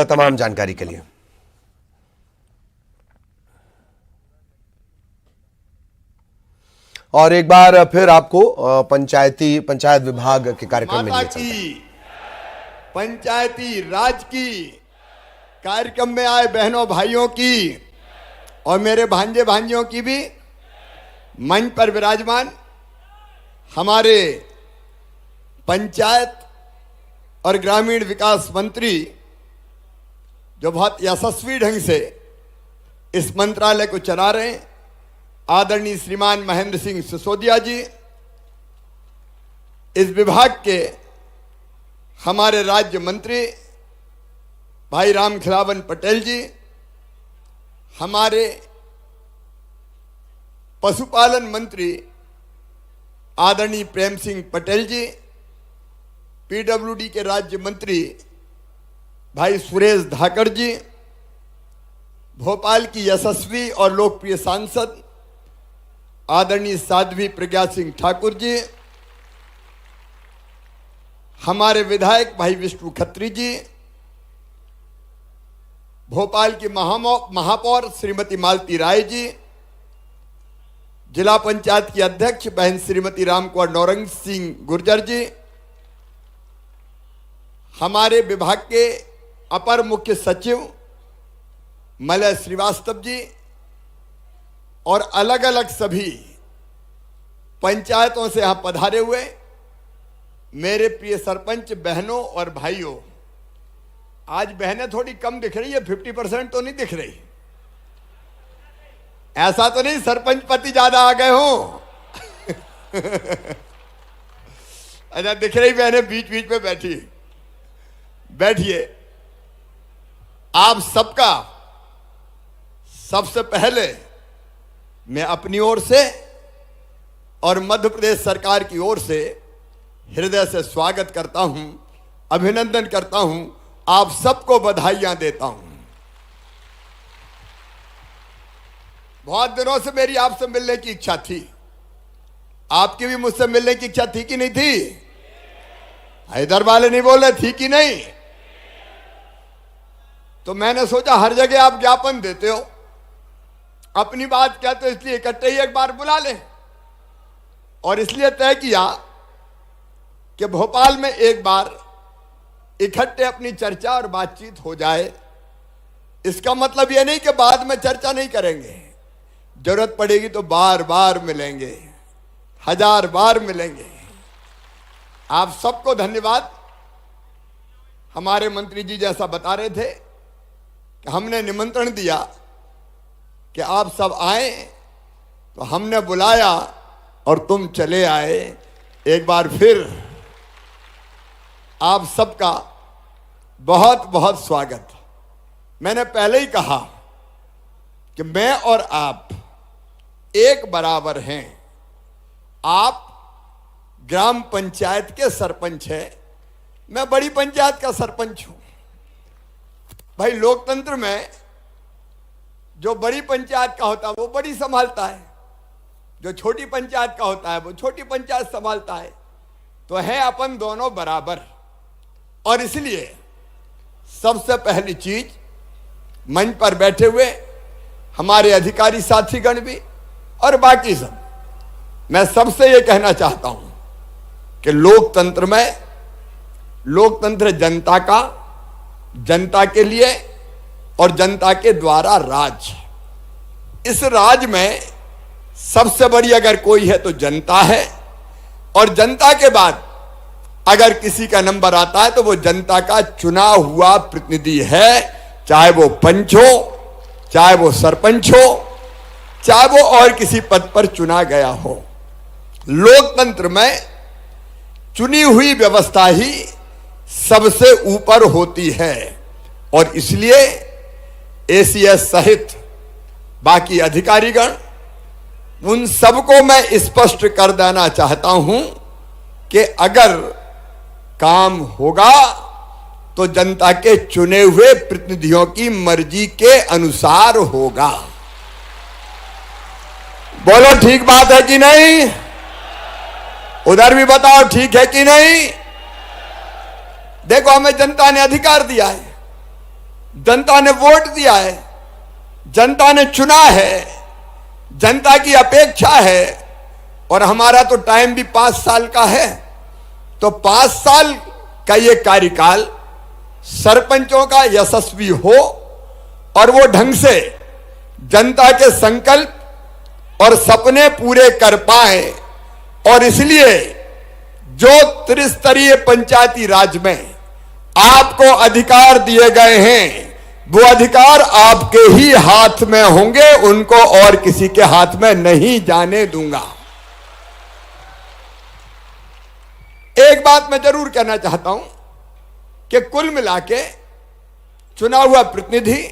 तमाम जानकारी के लिए। और एक बार फिर आपको पंचायत विभाग के कार्यक्रम में पंचायती राज की कार्यक्रम में आए बहनों भाइयों की और मेरे भांजे भांजियों की भी मंच पर विराजमान हमारे पंचायत और ग्रामीण विकास मंत्री जो बहुत यशस्वी ढंग से इस मंत्रालय को चला रहे हैं, आदरणीय श्रीमान महेंद्र सिंह सिसोदिया जी, इस विभाग के हमारे राज्य मंत्री भाई राम खिलावन पटेल जी, हमारे पशुपालन मंत्री आदरणीय प्रेम सिंह पटेल जी, पीडब्ल्यूडी के राज्य मंत्री भाई सुरेश धाकड़ जी, भोपाल की यशस्वी और लोकप्रिय सांसद आदरणीय साध्वी प्रज्ञा सिंह ठाकुर जी, हमारे विधायक भाई विष्णु खत्री जी, भोपाल की महापौर श्रीमती मालती राय जी, जिला पंचायत की अध्यक्ष बहन श्रीमती रामकुमार नौरंग सिंह गुर्जर जी, हमारे विभाग के अपर मुख्य सचिव मलय श्रीवास्तव जी और अलग अलग सभी पंचायतों से यहां पधारे हुए मेरे प्रिय सरपंच बहनों और भाइयों। आज बहनें थोड़ी कम दिख रही है, 50% तो नहीं दिख रही, ऐसा तो नहीं सरपंच पति ज्यादा आ गए हो। अच्छा, दिख रही बहनें बीच बीच में बैठिए। आप सबका सबसे पहले मैं अपनी ओर से और मध्य प्रदेश सरकार की ओर से हृदय से स्वागत करता हूं, अभिनंदन करता हूं, आप सबको बधाइयां देता हूं। बहुत दिनों से मेरी आपसे मिलने की इच्छा थी, आपकी भी मुझसे मिलने की इच्छा थी कि नहीं थी? इधर वाले नहीं बोल रहे थी कि नहीं? तो मैंने सोचा हर जगह आप ज्ञापन देते हो, अपनी बात क्या, तो इसलिए इकट्ठे ही एक बार बुला लें और इसलिए तय किया कि भोपाल में एक बार इकट्ठे अपनी चर्चा और बातचीत हो जाए। इसका मतलब यह नहीं कि बाद में चर्चा नहीं करेंगे, जरूरत पड़ेगी तो बार बार मिलेंगे, 1000 बार मिलेंगे। आप सबको धन्यवाद। हमारे मंत्री जी जैसा बता रहे थे कि हमने निमंत्रण दिया कि आप सब आए, तो हमने बुलाया और तुम चले आए। एक बार फिर आप सबका बहुत बहुत स्वागत। मैंने पहले ही कहा कि मैं और आप एक बराबर हैं। आप ग्राम पंचायत के सरपंच हैं, मैं बड़ी पंचायत का सरपंच हूं। भाई, लोकतंत्र में जो बड़ी पंचायत का होता है वो बड़ी संभालता है, जो छोटी पंचायत का होता है वो छोटी पंचायत संभालता है। तो है अपन दोनों बराबर। और इसलिए सबसे पहली चीज, मंच पर बैठे हुए हमारे अधिकारी साथीगण भी और बाकी सब, मैं सबसे ये कहना चाहता हूं कि लोकतंत्र में, लोकतंत्र जनता का, जनता के लिए और जनता के द्वारा राज। इस राज में सबसे बड़ी अगर कोई है तो जनता है, और जनता के बाद अगर किसी का नंबर आता है तो वो जनता का चुना हुआ प्रतिनिधि है, चाहे वो पंच हो, चाहे वो सरपंच हो, चाहे वो और किसी पद पर चुना गया हो। लोकतंत्र में चुनी हुई व्यवस्था ही सबसे ऊपर होती है और इसलिए एसीएस सहित बाकी अधिकारीगण, उन सबको मैं स्पष्ट कर देना चाहता हूं कि अगर काम होगा तो जनता के चुने हुए प्रतिनिधियों की मर्जी के अनुसार होगा। बोलो ठीक बात है कि नहीं? उधर भी बताओ ठीक है कि नहीं? देखो, हमें जनता ने अधिकार दिया है जनता ने वोट दिया है, जनता ने चुना है, जनता की अपेक्षा है, और हमारा तो टाइम भी 5 साल का है। तो 5 साल का ये कार्यकाल सरपंचों का यशस्वी हो और वो ढंग से जनता के संकल्प और सपने पूरे कर पाए। और इसलिए जो त्रिस्तरीय पंचायती राज में आपको अधिकार दिए गए हैं, वो अधिकार आपके ही हाथ में होंगे, उनको और किसी के हाथ में नहीं जाने दूंगा। एक बात मैं जरूर कहना चाहता हूं कि कुल मिला के चुना हुआ प्रतिनिधि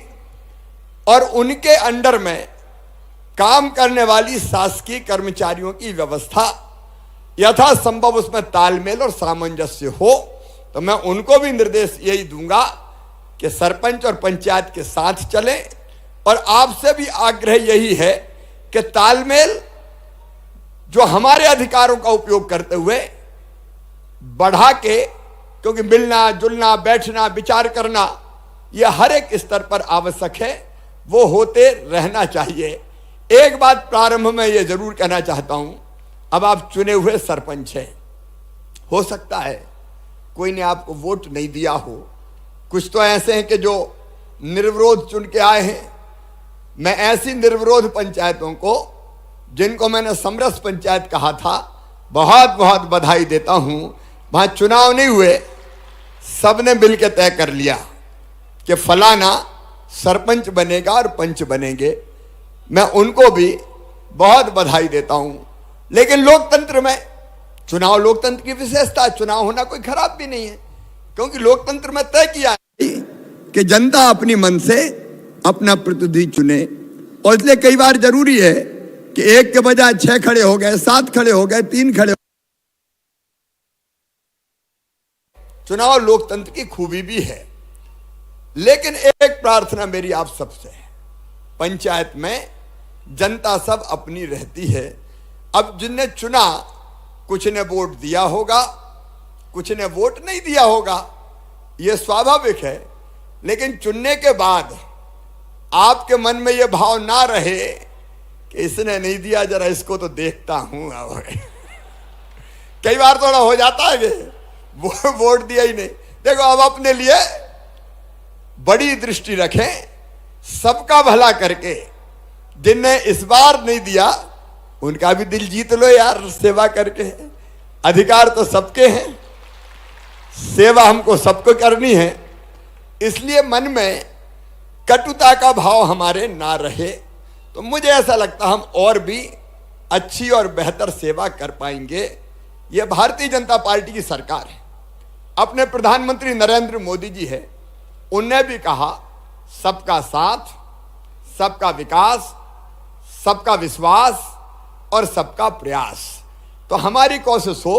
और उनके अंडर में काम करने वाली शासकीय कर्मचारियों की व्यवस्था यथासंभव उसमें तालमेल और सामंजस्य हो, तो मैं उनको भी निर्देश यही दूंगा कि सरपंच और पंचायत के साथ चलें। और आपसे भी आग्रह यही है कि तालमेल जो हमारे अधिकारों का उपयोग करते हुए बढ़ा के, क्योंकि मिलना जुलना बैठना विचार करना यह हर एक स्तर पर आवश्यक है, वो होते रहना चाहिए। एक बात प्रारंभ में यह जरूर कहना चाहता हूं, अब आप चुने हुए सरपंच हैं, हो सकता है कोई ने आपको वोट नहीं दिया हो, कुछ तो ऐसे हैं कि जो निर्विरोध चुन के आए हैं। मैं ऐसी निर्विरोध पंचायतों को, जिनको मैंने समरस पंचायत कहा था, बहुत बहुत बधाई देता हूं। वहां चुनाव नहीं हुए, सबने मिलकर तय कर लिया कि फलाना सरपंच बनेगा और पंच बनेंगे। मैं उनको भी बहुत बधाई देता हूं। लेकिन लोकतंत्र में चुनाव, लोकतंत्र की विशेषता, चुनाव होना कोई खराब भी नहीं है, क्योंकि लोकतंत्र में तय किया है कि जनता अपनी मन से अपना प्रतिनिधि चुने। और इसलिए कई बार जरूरी है कि 1 के बजाय 6 खड़े हो गए, 7 खड़े हो गए, 3 खड़े। चुनाव लोकतंत्र की खूबी भी है। लेकिन एक प्रार्थना मेरी आप सबसे है, पंचायत में जनता सब अपनी रहती है। अब जिनने चुना, कुछ ने वोट दिया होगा, कुछ ने वोट नहीं दिया होगा, यह स्वाभाविक है। लेकिन चुनने के बाद आपके मन में यह भाव ना रहे कि इसने नहीं दिया, जरा इसको तो देखता हूं। कई बार थोड़ा हो जाता है कि वो वोट दिया ही नहीं। देखो, अब अपने लिए बड़ी दृष्टि रखें, सबका भला करके। जिनने इस बार नहीं दिया उनका भी दिल जीत लो यार, सेवा करके। अधिकार तो सबके हैं, सेवा हमको सबको करनी है। इसलिए मन में कटुता का भाव हमारे ना रहे, तो मुझे ऐसा लगता हम और भी अच्छी और बेहतर सेवा कर पाएंगे। यह भारतीय जनता पार्टी की सरकार है, अपने प्रधानमंत्री नरेंद्र मोदी जी है, उनने भी कहा सबका साथ, सबका विकास, सबका विश्वास और सबका प्रयास। तो हमारी कोशिश हो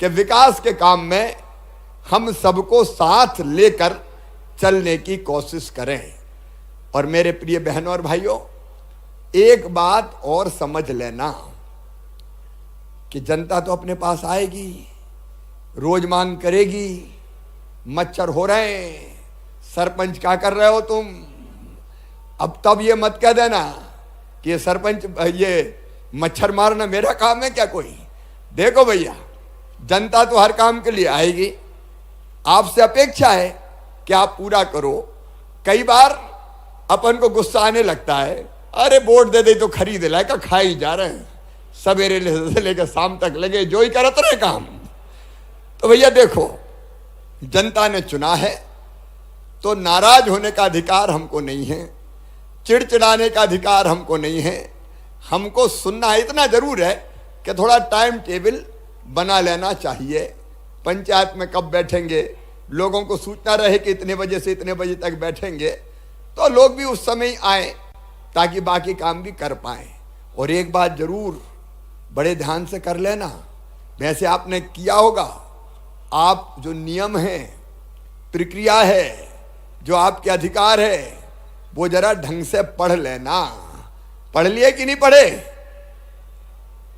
कि विकास के काम में हम सबको साथ लेकर चलने की कोशिश करें। और मेरे प्रिय बहनों और भाइयों, एक बात और समझ लेना कि जनता तो अपने पास आएगी, रोज मांग करेगी, मच्छर हो रहे हैं, सरपंच क्या कर रहे हो तुम। अब तब ये मत कह देना कि ये सरपंच, ये मच्छर मारना मेरा काम है क्या कोई। देखो भैया, जनता तो हर काम के लिए आएगी, आपसे अपेक्षा है कि आप पूरा करो। कई बार अपन को गुस्सा आने लगता है, अरे वोट दे दे तो खरीद लाए का, खा ही जा रहे हैं, सवेरे से लेकर शाम तक लगे जो ही करते रहे काम। तो भैया देखो, जनता ने चुना है तो नाराज होने का अधिकार हमको नहीं है, चिड़चिड़ाने का अधिकार हमको नहीं है। हमको सुनना है, इतना जरूर है कि थोड़ा टाइम टेबल बना लेना चाहिए। पंचायत में कब बैठेंगे, लोगों को सूचना रहे कि इतने बजे से इतने बजे तक बैठेंगे, तो लोग भी उस समय आए ताकि बाकी काम भी कर पाएं। और एक बात जरूर बड़े ध्यान से कर लेना, वैसे आपने किया होगा, आप जो नियम है, प्रक्रिया है, जो आपके अधिकार है, वो जरा ढंग से पढ़ लेना। पढ़ लिए कि नहीं पढ़े?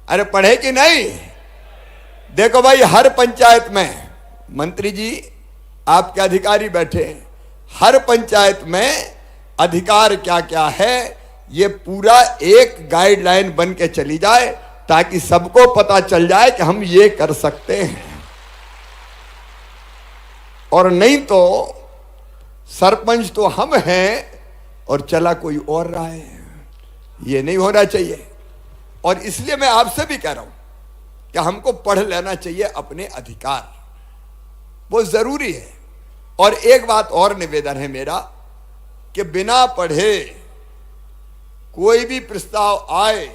अरे पढ़े कि नहीं? देखो भाई, हर पंचायत में मंत्री जी, आपके अधिकारी बैठे, हर पंचायत में अधिकार क्या क्या है, ये पूरा एक गाइडलाइन बन के चली जाए ताकि सबको पता चल जाए कि हम ये कर सकते हैं। और नहीं तो सरपंच तो हम हैं और चला कोई और रहा है, ये नहीं होना चाहिए। और इसलिए मैं आपसे भी कह रहा हूं कि हमको पढ़ लेना चाहिए अपने अधिकार, वो जरूरी है। और एक बात और निवेदन है मेरा कि बिना पढ़े कोई भी प्रस्ताव आए,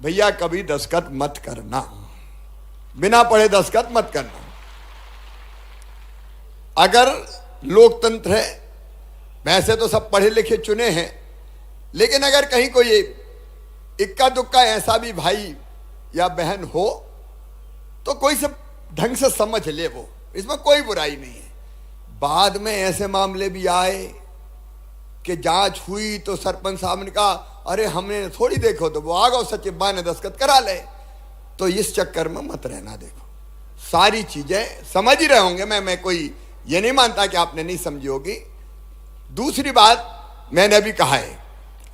भैया कभी दस्तखत मत करना, बिना पढ़े दस्तखत मत करना। अगर लोकतंत्र है, वैसे तो सब पढ़े लिखे चुने हैं, लेकिन अगर कहीं कोई इक्का दुक्का ऐसा भी भाई या बहन हो तो कोई सब ढंग से समझ ले, वो इसमें कोई बुराई नहीं है। बाद में ऐसे मामले भी आए कि जांच हुई तो सरपंच साहब ने कहा अरे हमने थोड़ी देखो, तो वो आ गए सचिव ने दस्तखत करा ले। तो इस चक्कर में मत रहना। देखो सारी चीजें समझ ही रहे होंगे, मैं कोई ये नहीं मानता कि आपने नहीं समझी होगी। दूसरी बात मैंने अभी कहा है,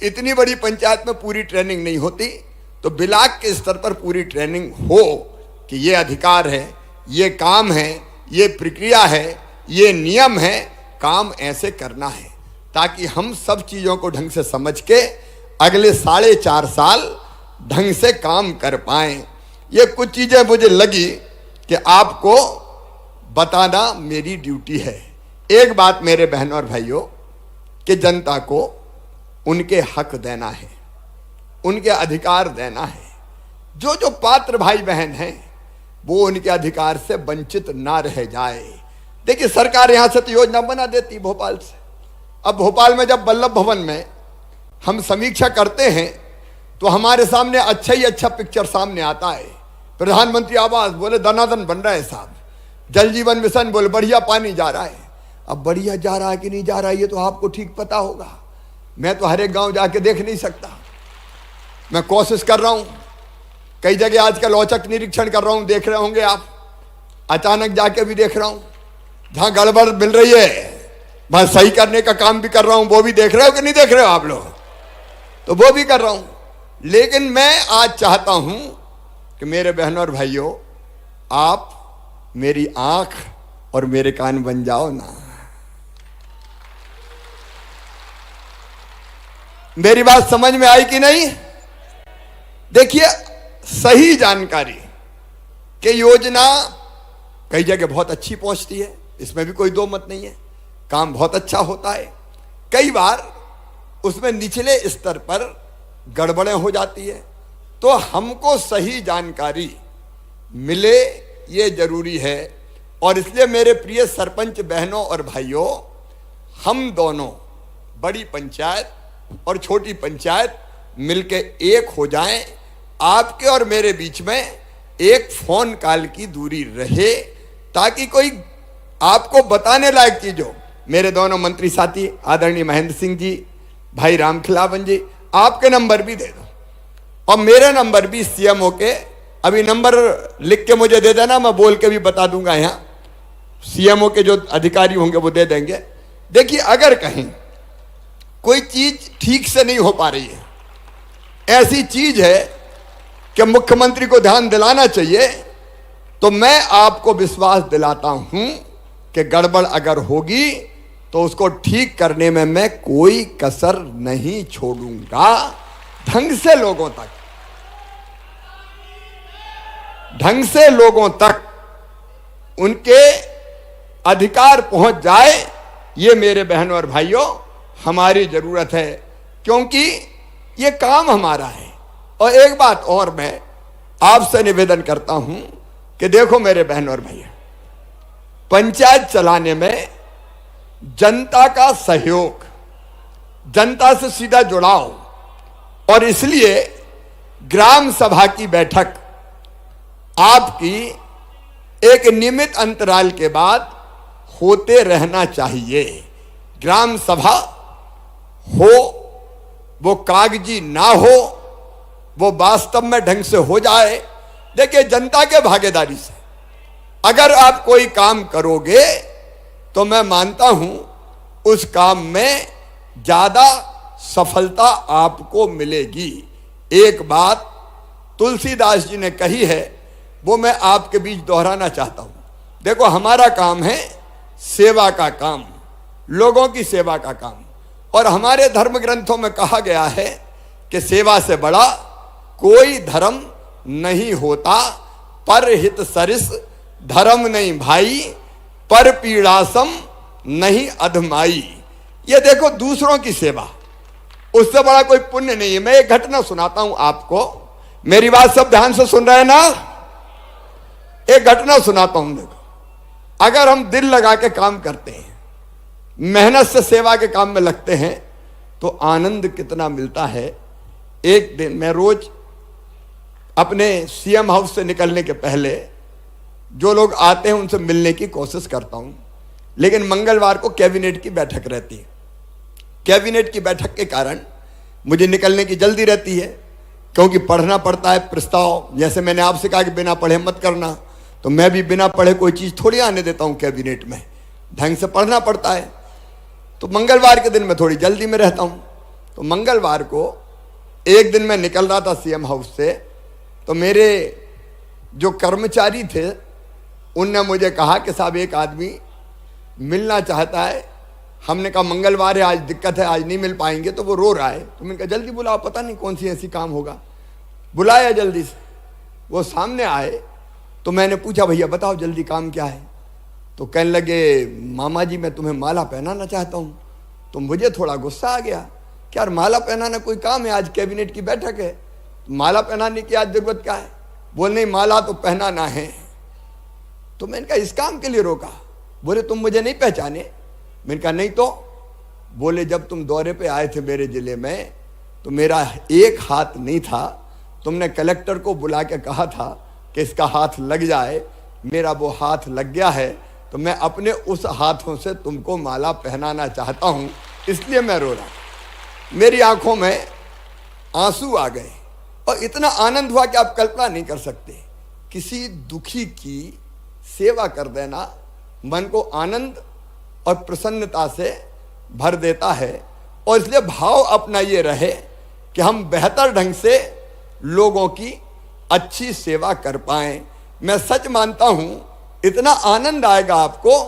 इतनी बड़ी पंचायत में पूरी ट्रेनिंग नहीं होती, तो ब्लॉक के स्तर पर पूरी ट्रेनिंग हो कि ये अधिकार है, ये काम है, ये प्रक्रिया है, ये नियम है, काम ऐसे करना है, ताकि हम सब चीजों को ढंग से समझ के अगले 4.5 साल ढंग से काम कर पाएं। ये कुछ चीजें मुझे लगी कि आपको बताना मेरी ड्यूटी है। एक बात मेरे बहनों और भाइयों, कि जनता को उनके हक देना है, उनके अधिकार देना है। जो जो पात्र भाई बहन हैं वो उनके अधिकार से वंचित ना रह जाए। देखिए सरकार यहां से तो योजना बना देती भोपाल से। अब भोपाल में जब वल्लभ भवन में हम समीक्षा करते हैं तो हमारे सामने अच्छा ही अच्छा पिक्चर सामने आता है। प्रधानमंत्री आवास बोले दनादन बन रहा है साहब, जल जीवन मिशन बोले बढ़िया पानी जा रहा है। अब बढ़िया जा रहा है कि नहीं जा रहा है ये तो आपको ठीक पता होगा, मैं तो हर एक गांव जाके देख नहीं सकता। मैं कोशिश कर रहा हूं, कई जगह आजकल औचक निरीक्षण कर रहा हूं, देख रहे होंगे आप, अचानक जाके भी देख रहा हूं। जहां गड़बड़ मिल रही है वहां सही करने का काम भी कर रहा हूं, वो भी देख रहे हो कि नहीं देख रहे हो आप लोग, तो वो भी कर रहा हूं। लेकिन मैं आज चाहता हूं कि मेरे बहनों और भाइयों, आप मेरी आंख और मेरे कान बन जाओ ना। मेरी बात समझ में आई कि नहीं? देखिए सही जानकारी कि योजना कई जगह बहुत अच्छी पहुंचती है, इसमें भी कोई दो मत नहीं है, काम बहुत अच्छा होता है। कई बार उसमें निचले स्तर पर गड़बड़ें हो जाती है, तो हमको सही जानकारी मिले ये जरूरी है। और इसलिए मेरे प्रिय सरपंच बहनों और भाइयों, हम दोनों बड़ी पंचायत और छोटी पंचायत मिलके एक हो जाएं। आपके और मेरे बीच में एक फोन कॉल की दूरी रहे, ताकि कोई आपको बताने लायक चीज हो। मेरे दोनों मंत्री साथी आदरणीय महेंद्र सिंह जी, भाई रामखिलावन जी, आपके नंबर भी दे दो और मेरे नंबर भी सीएमओ के, अभी नंबर लिख के मुझे दे देना, मैं बोल के भी बता दूंगा, यहाँ सीएमओ के जो अधिकारी होंगे वो दे देंगे। देखिए अगर कहीं कोई चीज ठीक से नहीं हो पा रही है, ऐसी चीज है कि मुख्यमंत्री को ध्यान दिलाना चाहिए, तो मैं आपको विश्वास दिलाता हूं कि गड़बड़ अगर होगी तो उसको ठीक करने में मैं कोई कसर नहीं छोड़ूंगा। ढंग से लोगों तक उनके अधिकार पहुंच जाए, ये मेरे बहनों और भाइयों हमारी जरूरत है, क्योंकि ये काम हमारा है। और एक बात और मैं आपसे निवेदन करता हूं कि देखो मेरे बहनों और भैया, पंचायत चलाने में जनता का सहयोग, जनता से सीधा जुड़ाव, और इसलिए ग्राम सभा की बैठक आपकी एक नियमित अंतराल के बाद होते रहना चाहिए। ग्राम सभा हो, वो कागजी ना हो, वो वास्तव में ढंग से हो जाए। देखिए जनता के भागीदारी से अगर आप कोई काम करोगे तो मैं मानता हूं उस काम में ज्यादा सफलता आपको मिलेगी। एक बात तुलसीदास जी ने कही है, वो मैं आपके बीच दोहराना चाहता हूं। देखो, हमारा काम है सेवा का काम, लोगों की सेवा का काम, और हमारे धर्म ग्रंथों में कहा गया है कि सेवा से बड़ा कोई धर्म नहीं होता। पर हित सरिस धर्म नहीं भाई, पर पीड़ासम नहीं अधमाई। ये देखो, दूसरों की सेवा, उससे बड़ा कोई पुण्य नहीं है। मैं एक घटना सुनाता हूं आपको, मेरी बात सब ध्यान से सुन रहे हैं ना? एक घटना सुनाता हूं। देखो, अगर हम दिल लगा के काम करते हैं, मेहनत से सेवा के काम में लगते हैं, तो आनंद कितना मिलता है। एक दिन मैं रोज अपने सीएम हाउस से निकलने के पहले जो लोग आते हैं उनसे मिलने की कोशिश करता हूं, लेकिन मंगलवार को कैबिनेट की बैठक रहती है। कैबिनेट की बैठक के कारण मुझे निकलने की जल्दी रहती है, क्योंकि पढ़ना पड़ता है प्रस्ताव। जैसे मैंने आपसे कहा कि बिना पढ़े मत करना, तो मैं भी बिना पढ़े कोई चीज़ थोड़ी आने देता हूं कैबिनेट में, ढंग से पढ़ना पड़ता है। तो मंगलवार के दिन मैं थोड़ी जल्दी में रहता हूं। तो मंगलवार को एक दिन मैं निकल रहा था सीएम हाउस से, तो मेरे जो कर्मचारी थे उनने मुझे कहा कि साहब एक आदमी मिलना चाहता है। हमने कहा मंगलवार है, आज दिक्कत है, आज नहीं मिल पाएंगे। तो वो रो रहा है। तो मैंने कहा जल्दी बुलाओ, पता नहीं कौन सी ऐसी काम होगा। बुलाया जल्दी से, वो सामने आए। तो मैंने पूछा भैया बताओ जल्दी काम क्या है? तो कहने लगे मामा जी मैं तुम्हें माला पहनाना चाहता हूँ। तो मुझे थोड़ा गुस्सा आ गया कि यार माला पहनाना कोई काम है? आज कैबिनेट की बैठक है, माला पहनाने की आज जरूरत क्या है? बोल नहीं, माला तो पहनाना है। तो मैंने कहा इस काम के लिए रोका? बोले तुम मुझे नहीं पहचाने? मैंने कहा नहीं तो। बोले जब तुम दौरे पे आए थे मेरे जिले में, तो मेरा एक हाथ नहीं था, तुमने कलेक्टर को बुला के कहा था कि इसका हाथ लग जाए, मेरा वो हाथ लग गया है, तो मैं अपने उस हाथों से तुमको माला पहनाना चाहता हूं, इसलिए मैं रो रहा हूं। मेरी आंखों में आंसू आ गए और इतना आनंद हुआ कि आप कल्पना नहीं कर सकते। किसी दुखी की सेवा कर देना मन को आनंद और प्रसन्नता से भर देता है, और इसलिए भाव अपना ये रहे कि हम बेहतर ढंग से लोगों की अच्छी सेवा कर पाएं। मैं सच मानता हूं इतना आनंद आएगा आपको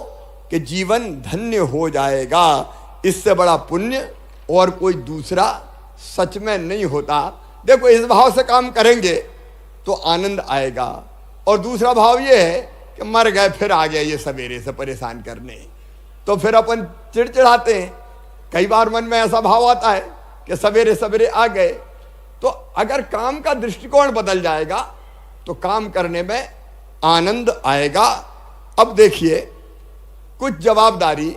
कि जीवन धन्य हो जाएगा। इससे बड़ा पुण्य और कोई दूसरा सच में नहीं होता। देखो, इस भाव से काम करेंगे तो आनंद आएगा। और दूसरा भाव ये है कि मर गए फिर आ गया ये सवेरे से परेशान करने, तो फिर अपन चिड़चिड़ाते हैं। कई बार मन में ऐसा भाव आता है कि सवेरे सवेरे आ गए। तो अगर काम का दृष्टिकोण बदल जाएगा तो काम करने में आनंद आएगा। अब देखिए, कुछ जवाबदारी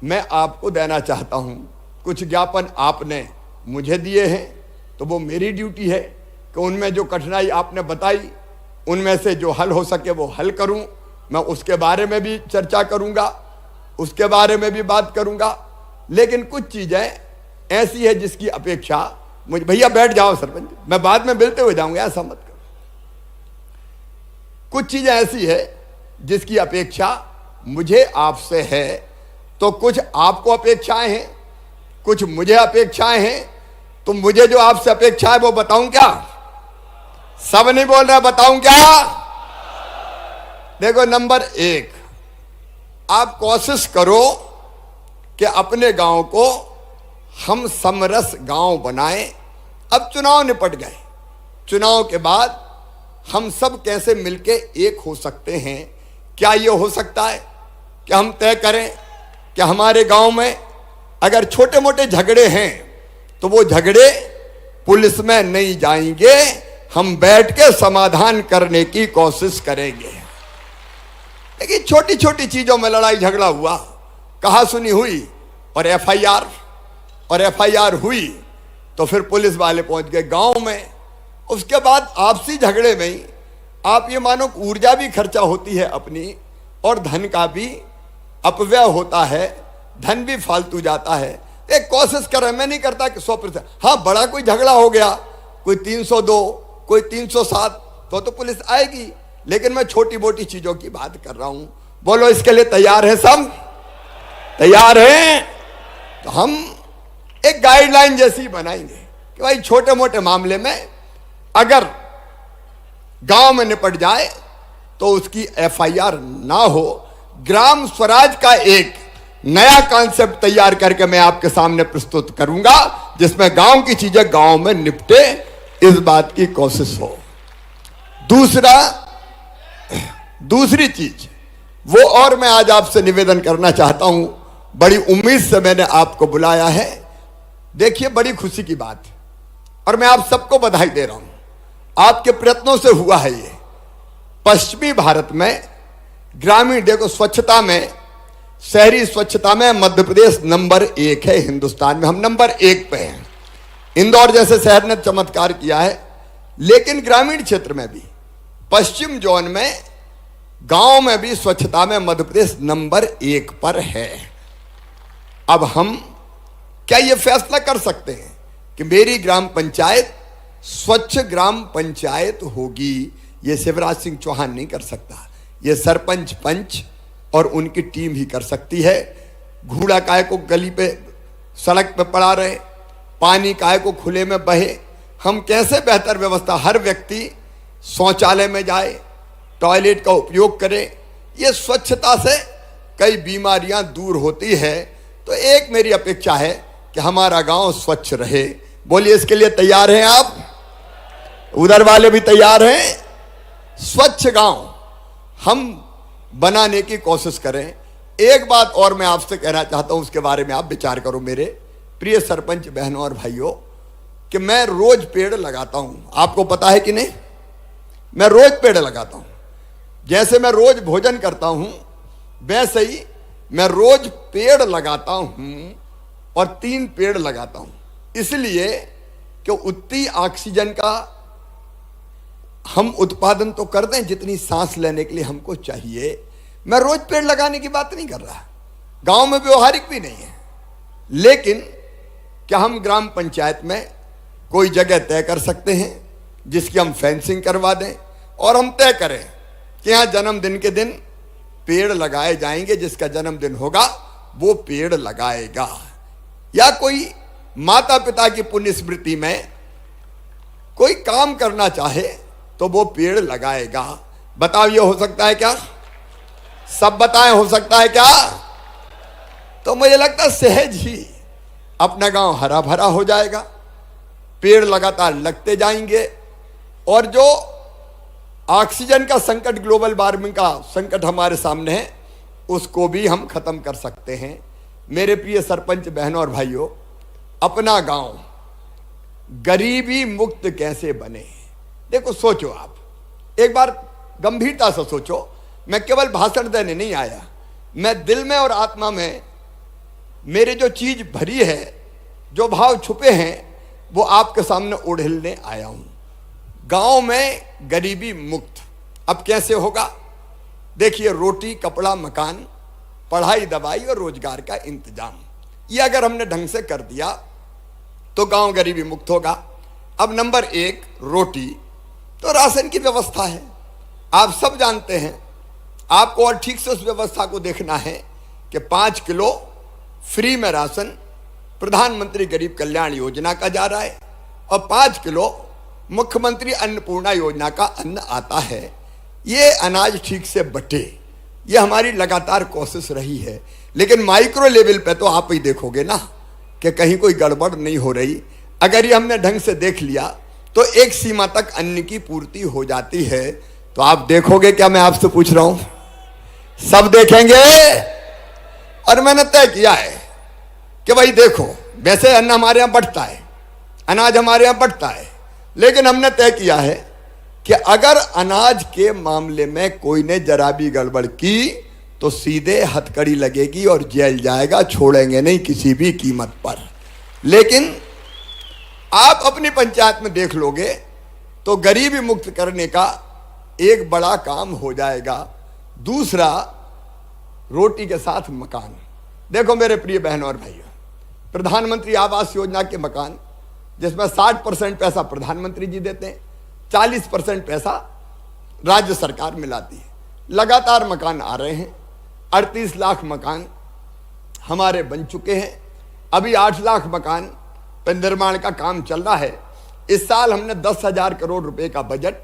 मैं आपको देना चाहता हूं। कुछ ज्ञापन आपने मुझे दिए हैं, तो वो मेरी ड्यूटी है कि उनमें जो कठिनाई आपने बताई उनमें से जो हल हो सके वो हल करूं। मैं उसके बारे में भी चर्चा करूंगा, उसके बारे में भी बात करूंगा। लेकिन कुछ चीजें ऐसी है जिसकी अपेक्षा मुझे, भैया बैठ जाओ सरपंच, मैं बाद में मिलते हुए जाऊंगा, ऐसा मत करो। कुछ चीजें ऐसी है जिसकी अपेक्षा मुझे आपसे है, तो कुछ आपको अपेक्षाएं हैं, कुछ मुझे अपेक्षाएं हैं। तो मुझे जो आपसे अपेक्षा है वो बताऊं क्या? सब नहीं बोल रहे, बताऊं क्या? देखो, नंबर 1, आप कोशिश करो कि अपने गांव को हम समरस गांव बनाएं। अब चुनाव निपट गए, चुनाव के बाद हम सब कैसे मिलके एक हो सकते हैं? क्या ये हो सकता है कि हम तय करें कि हमारे गांव में अगर छोटे मोटे झगड़े हैं तो वो झगड़े पुलिस में नहीं जाएंगे, हम बैठ के समाधान करने की कोशिश करेंगे। लेकिन छोटी छोटी चीजों में लड़ाई झगड़ा हुआ, कहा सुनी हुई और एफआईआर हुई, तो फिर पुलिस वाले पहुंच गए गांव में। उसके बाद आपसी झगड़े में ही आप ये मानो ऊर्जा भी खर्चा होती है अपनी, और धन का भी अपव्यय होता है, धन भी फालतू जाता है। एक कोशिश कर रहे, मैं नहीं करता कि 100%, हाँ बड़ा कोई झगड़ा हो गया, कोई 302, कोई 307, तो पुलिस आएगी। लेकिन मैं छोटी मोटी चीजों की बात कर रहा हूं। बोलो, इसके लिए तैयार है सब? तैयार हैं? तो हम एक गाइडलाइन जैसी बनाएंगे कि भाई छोटे मोटे मामले में अगर गांव में निपट जाए तो उसकी एफआईआर ना हो। ग्राम स्वराज का एक नया कॉन्सेप्ट तैयार करके मैं आपके सामने प्रस्तुत करूंगा, जिसमें गांव की चीजें गांव में निपटे, इस बात की कोशिश हो। दूसरी चीज वो, और मैं आज आपसे निवेदन करना चाहता हूं, बड़ी उम्मीद से मैंने आपको बुलाया है। देखिए, बड़ी खुशी की बात है और मैं आप सबको बधाई दे रहा हूं, आपके प्रयत्नों से हुआ है ये। पश्चिमी भारत में ग्रामीण, देखो स्वच्छता में, शहरी स्वच्छता में मध्य प्रदेश नंबर 1 है हिंदुस्तान में, हम नंबर 1 पे हैं। इंदौर जैसे शहर ने चमत्कार किया है, लेकिन ग्रामीण क्षेत्र में भी, पश्चिम जोन में, गांव में भी स्वच्छता में मध्य प्रदेश नंबर 1 पर है। अब हम क्या यह फैसला कर सकते हैं कि मेरी ग्राम पंचायत स्वच्छ ग्राम पंचायत होगी? यह शिवराज सिंह चौहान नहीं कर सकता, यह सरपंच पंच और उनकी टीम ही कर सकती है। घूड़ा काय को गली पे सड़क पे पड़ा रहे, पानी काय को खुले में बहे, हम कैसे बेहतर व्यवस्था, हर व्यक्ति शौचालय में जाए, टॉयलेट का उपयोग करे, ये स्वच्छता से कई बीमारियां दूर होती है। तो एक मेरी अपेक्षा है कि हमारा गांव स्वच्छ रहे। बोलिए, इसके लिए तैयार हैं आप? उधर वाले भी तैयार हैं? स्वच्छ गांव हम बनाने की कोशिश करें। एक बात और मैं आपसे कहना चाहता हूं, उसके बारे में आप विचार करो मेरे प्रिय सरपंच बहनों और भाइयों, कि मैं रोज पेड़ लगाता हूं। आपको पता है कि नहीं? मैं रोज पेड़ लगाता हूं। जैसे मैं रोज भोजन करता हूं, वैसे ही मैं रोज पेड़ लगाता हूं, और 3 पेड़ लगाता हूं, इसलिए कि उतनी ऑक्सीजन का हम उत्पादन तो कर दें जितनी सांस लेने के लिए हमको चाहिए। मैं रोज पेड़ लगाने की बात नहीं कर रहा, गांव में व्यवहारिक भी नहीं है, लेकिन क्या हम ग्राम पंचायत में कोई जगह तय कर सकते हैं जिसकी हम फेंसिंग करवा दें, और हम तय करें कि यहां जन्मदिन के दिन पेड़ लगाए जाएंगे, जिसका जन्मदिन होगा वो पेड़ लगाएगा। या कोई माता पिता की पुण्य स्मृति में कोई काम करना चाहे तो वो पेड़ लगाएगा। बताओ, ये हो सकता है क्या? सब बताएं, हो सकता है क्या? तो मुझे लगता है सहज ही अपना गांव हरा भरा हो जाएगा, पेड़ लगातार लगते जाएंगे, और जो ऑक्सीजन का संकट, ग्लोबल वार्मिंग का संकट हमारे सामने है, उसको भी हम खत्म कर सकते हैं। मेरे प्रिय सरपंच बहनों और भाइयों, अपना गांव गरीबी मुक्त कैसे बने? देखो, सोचो आप, एक बार गंभीरता से सोचो। मैं केवल भाषण देने नहीं आया, मैं दिल में और आत्मा में मेरे जो चीज भरी है, जो भाव छुपे हैं, वो आपके सामने उड़ेलने आया हूं। गांव में गरीबी मुक्त अब कैसे होगा? देखिए, रोटी, कपड़ा, मकान, पढ़ाई, दवाई और रोजगार का इंतजाम, ये अगर हमने ढंग से कर दिया तो गांव गरीबी मुक्त होगा। अब नंबर 1, रोटी, तो राशन की व्यवस्था है, आप सब जानते हैं। आपको और ठीक से उस व्यवस्था को देखना है कि 5 किलो फ्री में राशन प्रधानमंत्री गरीब कल्याण योजना का जा रहा है, और 5 किलो मुख्यमंत्री अन्नपूर्णा योजना का अन्न आता है। ये अनाज ठीक से बटे, ये हमारी लगातार कोशिश रही है। लेकिन माइक्रो लेवल पे तो आप ही देखोगे ना कि कहीं कोई गड़बड़ नहीं हो रही। अगर ये हमने ढंग से देख लिया तो एक सीमा तक अन्न की पूर्ति हो जाती है। तो आप देखोगे क्या? मैं आपसे पूछ रहा हूं, सब देखेंगे? और मैंने तय किया है कि भाई देखो, वैसे अन्न हमारे यहां बढ़ता है, अनाज हमारे यहां बढ़ता है, लेकिन हमने तय किया है कि अगर अनाज के मामले में कोई ने जरा भी गड़बड़ की तो सीधे हथकड़ी लगेगी और जेल जाएगा, छोड़ेंगे नहीं किसी भी कीमत पर। लेकिन आप अपनी पंचायत में देख लोगे तो गरीबी मुक्त करने का एक बड़ा काम हो जाएगा। दूसरा, रोटी के साथ मकान। देखो मेरे प्रिय बहनों और भाइयों, प्रधानमंत्री आवास योजना के मकान, जिसमें 60% पैसा प्रधानमंत्री जी देते हैं, 40% पैसा राज्य सरकार मिलाती है। लगातार मकान आ रहे हैं, 38 लाख मकान हमारे बन चुके हैं। अभी 8 लाख मकान पर निर्माण का काम चल रहा है। इस साल हमने 10,000 करोड़ रुपए का बजट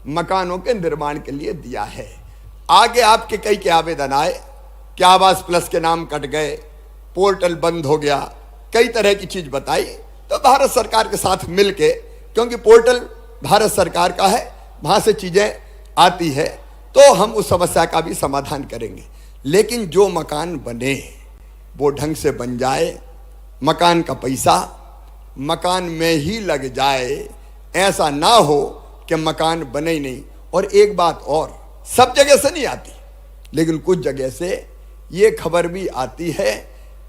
मकानों के निर्माण के लिए दिया है। आगे आपके कई के आवेदन आए कि आवास प्लस के नाम कट गए, पोर्टल बंद हो गया, कई तरह की चीज बताई। तो भारत सरकार के साथ मिलके, क्योंकि पोर्टल भारत सरकार का है, वहां से चीजें आती है, तो हम उस समस्या का भी समाधान करेंगे। लेकिन जो मकान बने वो ढंग से बन जाए, मकान का पैसा मकान में ही लग जाए, ऐसा ना हो कि मकान बने ही नहीं। और एक बात और, सब जगह से नहीं आती, लेकिन कुछ जगह से ये खबर भी आती है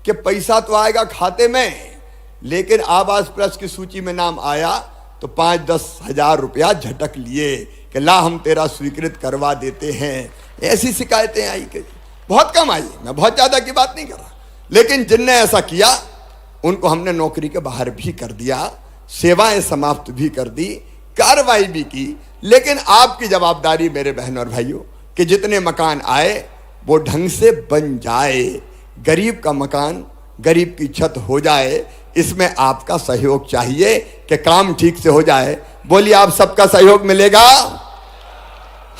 कि पैसा तो आएगा खाते में, लेकिन आवास प्लस की सूची में नाम आया तो 5-10 हजार रुपया झटक लिए कि ला हम तेरा स्वीकृत करवा देते हैं। ऐसी शिकायतें आई कि बहुत कम आई, मैं बहुत ज्यादा की बात नहीं कर रहा, लेकिन जिनने ऐसा किया उनको हमने नौकरी के बाहर भी कर दिया, सेवाएं समाप्त भी कर दी, कार्रवाई भी की। लेकिन आपकी जवाबदारी मेरे बहन और भाइयों कि जितने मकान आए वो ढंग से बन जाए, गरीब का मकान, गरीब की छत हो जाए। इसमें आपका सहयोग चाहिए कि काम ठीक से हो जाए। बोलिए, आप सबका सहयोग मिलेगा।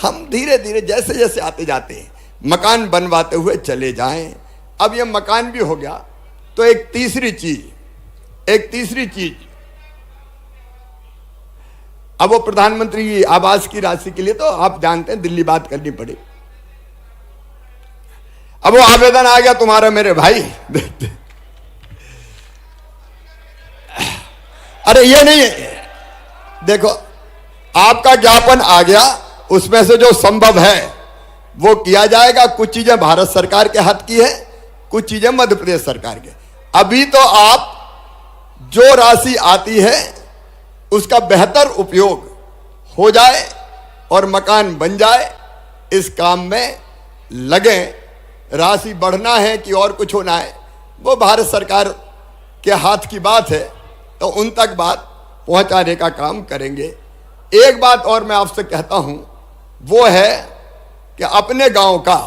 हम धीरे धीरे जैसे जैसे आते जाते हैं मकान बनवाते हुए चले जाएं। अब ये मकान भी हो गया तो एक तीसरी चीज, अब वो प्रधानमंत्री आवास की राशि के लिए तो आप जानते हैं दिल्ली बात करनी पड़ी। अब वो आवेदन आ गया तुम्हारा मेरे भाई, अरे ये नहीं है, देखो आपका ज्ञापन आ गया, उसमें से जो संभव है वो किया जाएगा। कुछ चीजें भारत सरकार के हाथ की है, कुछ चीजें मध्य प्रदेश सरकार के। अभी तो आप जो राशि आती है उसका बेहतर उपयोग हो जाए और मकान बन जाए, इस काम में लगे। राशि बढ़ना है कि और कुछ होना है वो भारत सरकार के हाथ की बात है, तो उन तक बात पहुंचाने का काम करेंगे। एक बात और मैं आपसे कहता हूं, वो है कि अपने गांव का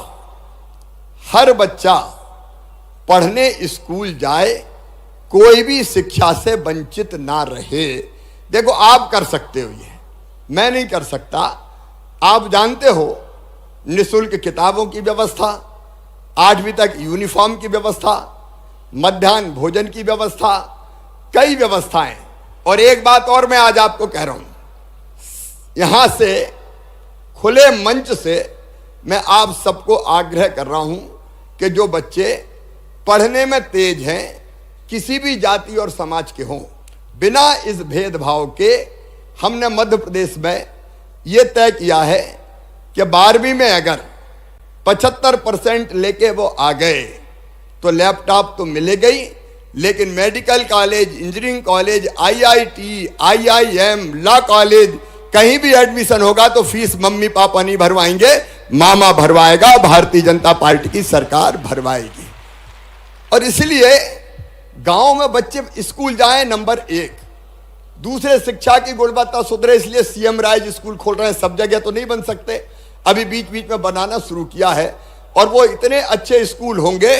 हर बच्चा पढ़ने स्कूल जाए, कोई भी शिक्षा से वंचित ना रहे। देखो आप कर सकते हो, ये मैं नहीं कर सकता। आप जानते हो निःशुल्क किताबों की व्यवस्था, 8वीं तक यूनिफॉर्म की व्यवस्था, मध्याह्न भोजन की व्यवस्था, कई व्यवस्थाएं। और एक बात और मैं आज आपको कह रहा हूं, यहां से खुले मंच से मैं आप सबको आग्रह कर रहा हूं कि जो बच्चे पढ़ने में तेज हैं, किसी भी जाति और समाज के हों, बिना इस भेदभाव के हमने मध्य प्रदेश में यह तय किया है कि 12वीं में अगर 75% लेके वो आ गए तो लैपटॉप तो मिलेगा ही, लेकिन medical college, engineering college, IIT, IIM, law college, कहीं भी एडमिशन होगा तो फीस मम्मी पापा नहीं भरवाएंगे, मामा भरवाएगा, भारतीय जनता पार्टी की सरकार भरवाएगी। और इसलिए गांव में बच्चे स्कूल जाएं, नंबर 1। दूसरे, शिक्षा की गुणवत्ता सुधरे, इसलिए CM राइज स्कूल खोल रहे हैं। सब जगह तो नहीं बन सकते, अभी बीच बीच में बनाना शुरू किया है, और वो इतने अच्छे स्कूल होंगे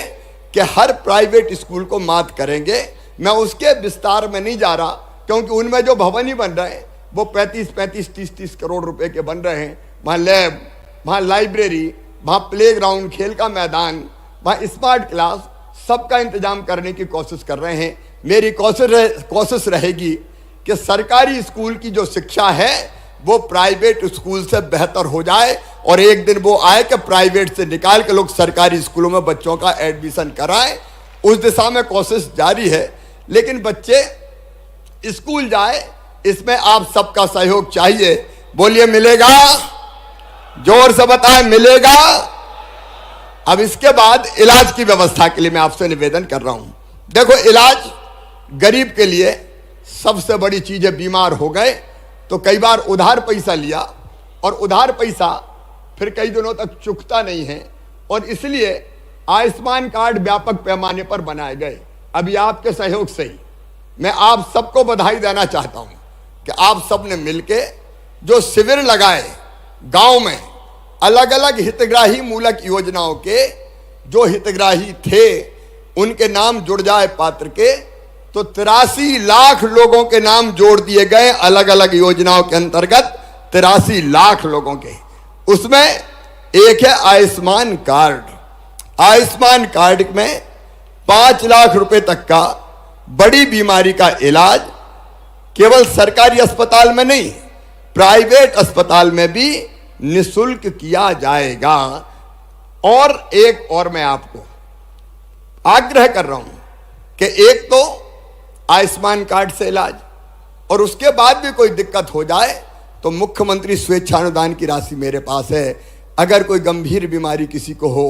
कि हर प्राइवेट स्कूल को मात करेंगे। मैं उसके विस्तार में नहीं जा रहा, क्योंकि उनमें जो भवन ही बन रहे हैं वो 35-35, 30-30 करोड़ रुपए के बन रहे हैं। वहाँ लैब, वहाँ लाइब्रेरी, वहाँ प्लेग्राउंड, खेल का मैदान, वहाँ स्मार्ट क्लास, सबका इंतजाम करने की कोशिश कर रहे हैं। मेरी कोशिश रहेगी कि सरकारी स्कूल की जो शिक्षा है वो प्राइवेट स्कूल से बेहतर हो जाए, और एक दिन वो आए कि प्राइवेट से निकाल के लोग सरकारी स्कूलों में बच्चों का एडमिशन कराएं। उस दिशा में कोशिश जारी है, लेकिन बच्चे स्कूल जाए, इसमें आप सबका सहयोग चाहिए। बोलिए, मिलेगा? जोर से बताएं, मिलेगा? अब इसके बाद इलाज की व्यवस्था के लिए मैं आपसे निवेदन कर रहा हूं। देखो, इलाज गरीब के लिए सबसे बड़ी चीज है। बीमार हो गए तो कई बार उधार पैसा लिया, और उधार पैसा फिर कई दिनों तक चुकता नहीं है, और इसलिए आयुष्मान कार्ड व्यापक पैमाने पर बनाए गए। अभी आपके सहयोग से ही मैं आप सबको बधाई देना चाहता हूं कि आप सब ने मिलके जो शिविर लगाए गांव में, अलग अलग हितग्राही मूलक योजनाओं के जो हितग्राही थे उनके नाम जुड़ जाए पात्र के, तो 83 लाख लोगों के नाम जोड़ दिए गए अलग अलग योजनाओं के अंतर्गत। 83 लाख लोगों के, उसमें एक है आयुष्मान कार्ड। आयुष्मान कार्ड में 5 लाख रुपए तक का बड़ी बीमारी का इलाज केवल सरकारी अस्पताल में नहीं, प्राइवेट अस्पताल में भी निःशुल्क किया जाएगा। और एक और मैं आपको आग्रह कर रहा हूं कि एक तो आयुष्मान कार्ड से इलाज, और उसके बाद भी कोई दिक्कत हो जाए तो मुख्यमंत्री स्वेच्छानुदान की राशि मेरे पास है। अगर कोई गंभीर बीमारी किसी को हो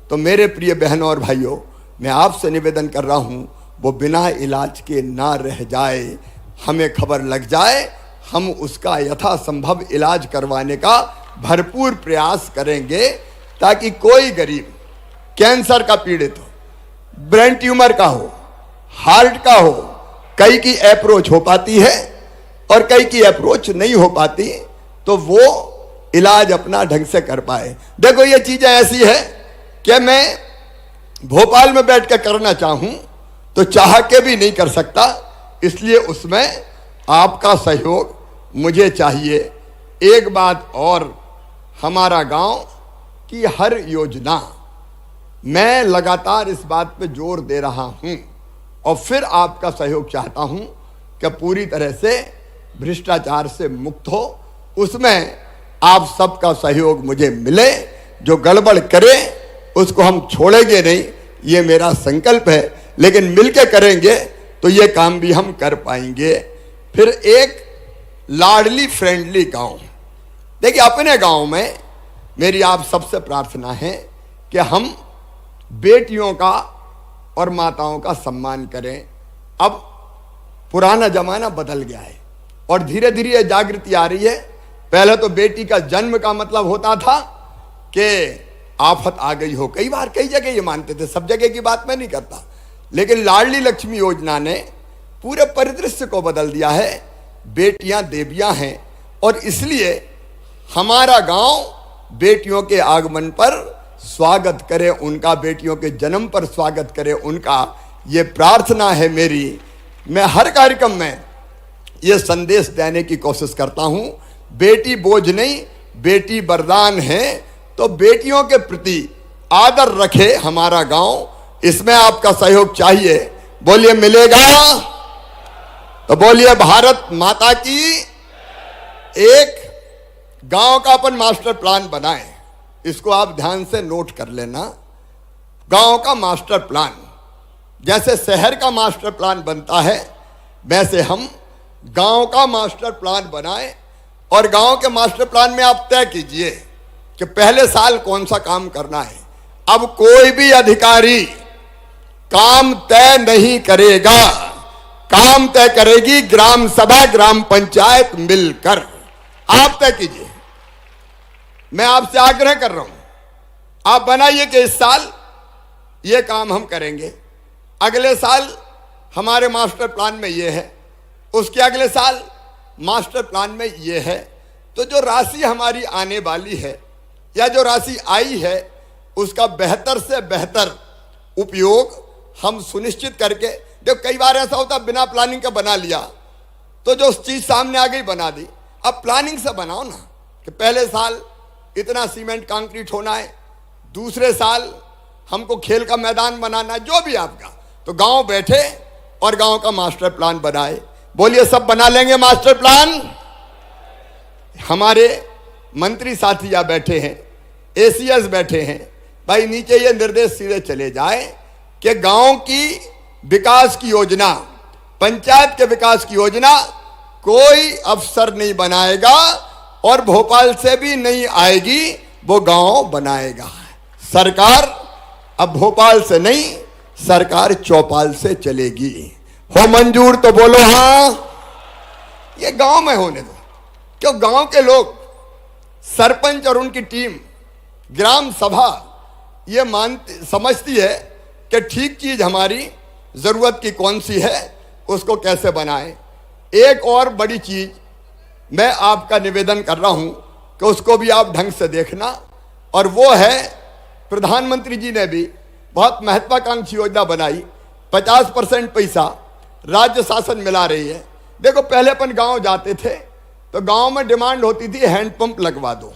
तो मेरे प्रिय बहनों और भाइयों, मैं आपसे निवेदन कर रहा हूं, वो बिना इलाज के ना रह जाए। हमें खबर लग जाए, हम उसका यथासंभव इलाज करवाने का भरपूर प्रयास करेंगे, ताकि कोई गरीब कैंसर का पीड़ित हो, ब्रेन ट्यूमर का हो, हार्ट का हो, कई की अप्रोच हो पाती है और कई की अप्रोच नहीं हो पाती, तो वो इलाज अपना ढंग से कर पाए। देखो ये चीजें ऐसी है कि मैं भोपाल में बैठ कर करना चाहूं तो चाह के भी नहीं कर सकता, इसलिए उसमें आपका सहयोग मुझे चाहिए। एक बात और, हमारा गांव की हर योजना मैं लगातार इस बात पे जोर दे रहा हूं, और फिर आपका सहयोग चाहता हूं कि पूरी तरह से भ्रष्टाचार से मुक्त हो। उसमें आप सबका सहयोग मुझे मिले। जो गड़बड़ करे उसको हम छोड़ेंगे नहीं, ये मेरा संकल्प है, लेकिन मिलके करेंगे तो ये काम भी हम कर पाएंगे। फिर एक लाडली फ्रेंडली गांव। देखिए, अपने गांव में मेरी आप सबसे प्रार्थना है कि हम बेटियों का और माताओं का सम्मान करें। अब पुराना जमाना बदल गया है और धीरे धीरे ये जागृति आ रही है। पहले तो बेटी का जन्म का मतलब होता था कि आफत आ गई हो, कई बार कई जगह ये मानते थे, सब जगह की बात मैं नहीं करता, लेकिन लाडली लक्ष्मी योजना ने पूरे परिदृश्य को बदल दिया है। बेटियां देवियां हैं, और इसलिए हमारा गांव बेटियों के आगमन पर स्वागत करे उनका, बेटियों के जन्म पर स्वागत करे उनका, ये प्रार्थना है मेरी। मैं हर कार्यक्रम में ये संदेश देने की कोशिश करता हूं, बेटी बोझ नहीं, बेटी वरदान है। तो बेटियों के प्रति आदर रखे हमारा गांव, इसमें आपका सहयोग चाहिए। बोलिए मिलेगा तो बोलिए भारत माता की। एक गांव का अपन मास्टर प्लान बनाएं, इसको आप ध्यान से नोट कर लेना। गांव का मास्टर प्लान, जैसे शहर का मास्टर प्लान बनता है, वैसे हम गांव का मास्टर प्लान बनाएं। और गांव के मास्टर प्लान में आप तय कीजिए कि पहले साल कौन सा काम करना है। अब कोई भी अधिकारी काम तय नहीं करेगा, काम तय करेगी ग्राम सभा, ग्राम पंचायत मिलकर। आप तय कीजिए। मैं आपसे आग्रह कर रहा हूं, आप बनाइए कि इस साल ये काम हम करेंगे, अगले साल हमारे मास्टर प्लान में ये है, उसके अगले साल मास्टर प्लान में ये है। तो जो राशि हमारी आने वाली है या जो राशि आई है, उसका बेहतर से बेहतर उपयोग हम सुनिश्चित करके, देखो कई बार ऐसा होता है बिना प्लानिंग का बना लिया, तो जो चीज सामने आ गई बना दी। अब प्लानिंग से बनाओ ना, कि पहले साल इतना सीमेंट कंक्रीट होना है, दूसरे साल हमको खेल का मैदान बनाना है, जो भी आपका। तो गांव बैठे और गांव का मास्टर प्लान बनाए। बोलिए सब बना लेंगे मास्टर प्लान। हमारे मंत्री साथी यहाँ बैठे हैं, एसीएस बैठे हैं, भाई नीचे ये निर्देश सीधे चले जाए कि गांव की विकास की योजना, पंचायत के विकास की योजना कोई अफसर नहीं बनाएगा और भोपाल से भी नहीं आएगी, वो गांव बनाएगा। सरकार अब भोपाल से नहीं, सरकार चौपाल से चलेगी। हो मंजूर तो बोलो हां। ये गांव में होने दो, क्यों गांव के लोग, सरपंच और उनकी टीम, ग्राम सभा ये समझती है कि ठीक चीज हमारी जरूरत की कौन सी है, उसको कैसे बनाएं। एक और बड़ी चीज मैं आपका निवेदन कर रहा हूं कि उसको भी आप ढंग से देखना, और वो है प्रधानमंत्री जी ने भी बहुत महत्वाकांक्षी योजना बनाई, 50% पैसा राज्य शासन मिला रही है। देखो पहले अपन गांव जाते थे तो गांव में डिमांड होती थी हैंडपंप लगवा दो,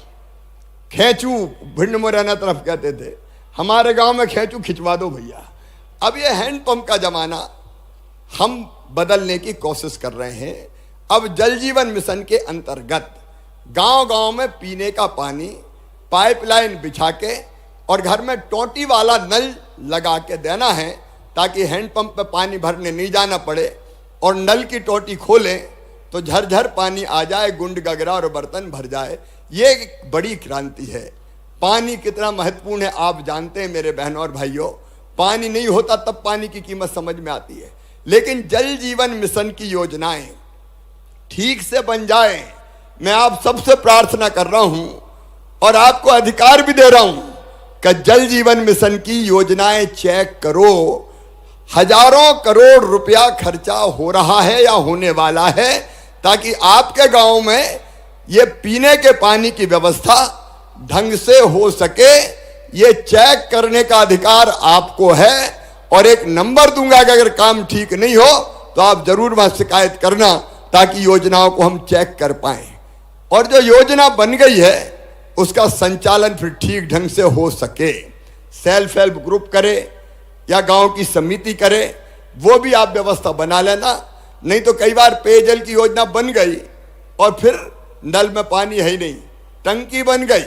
खेचू भिंड मुरैना तरफ कहते थे, हमारे गांव में खेचू खिंचवा दो भैया। अब ये हैंडपंप का जमाना हम बदलने की कोशिश कर रहे हैं। अब जल जीवन मिशन के अंतर्गत गांव गांव में पीने का पानी पाइपलाइन बिछा के और घर में टोटी वाला नल लगा के देना है, ताकि हैंडपंप पे पानी भरने नहीं जाना पड़े और नल की टोटी खोलें तो झरझर पानी आ जाए, गुंड गगरा और बर्तन भर जाए। ये एक बड़ी क्रांति है। पानी कितना महत्वपूर्ण है आप जानते हैं मेरे बहनों और भाइयों। पानी नहीं होता तब पानी की कीमत समझ में आती है। लेकिन जल जीवन मिशन की योजनाएं ठीक से बन जाए, मैं आप सबसे प्रार्थना कर रहा हूं और आपको अधिकार भी दे रहा हूं कि जल जीवन मिशन की योजनाएं चेक करो। हजारों करोड़ रुपया खर्चा हो रहा है या होने वाला है, ताकि आपके गांव में ये पीने के पानी की व्यवस्था ढंग से हो सके। ये चेक करने का अधिकार आपको है। और एक नंबर दूंगा कि अगर काम ठीक नहीं हो तो आप जरूर वहां शिकायत करना, ताकि योजनाओं को हम चेक कर पाए और जो योजना बन गई है उसका संचालन फिर ठीक ढंग से हो सके। सेल्फ हेल्प ग्रुप करे या गांव की समिति करे, वो भी आप व्यवस्था बना लेना। नहीं तो कई बार पेयजल की योजना बन गई और फिर नल में पानी है ही नहीं, टंकी बन गई,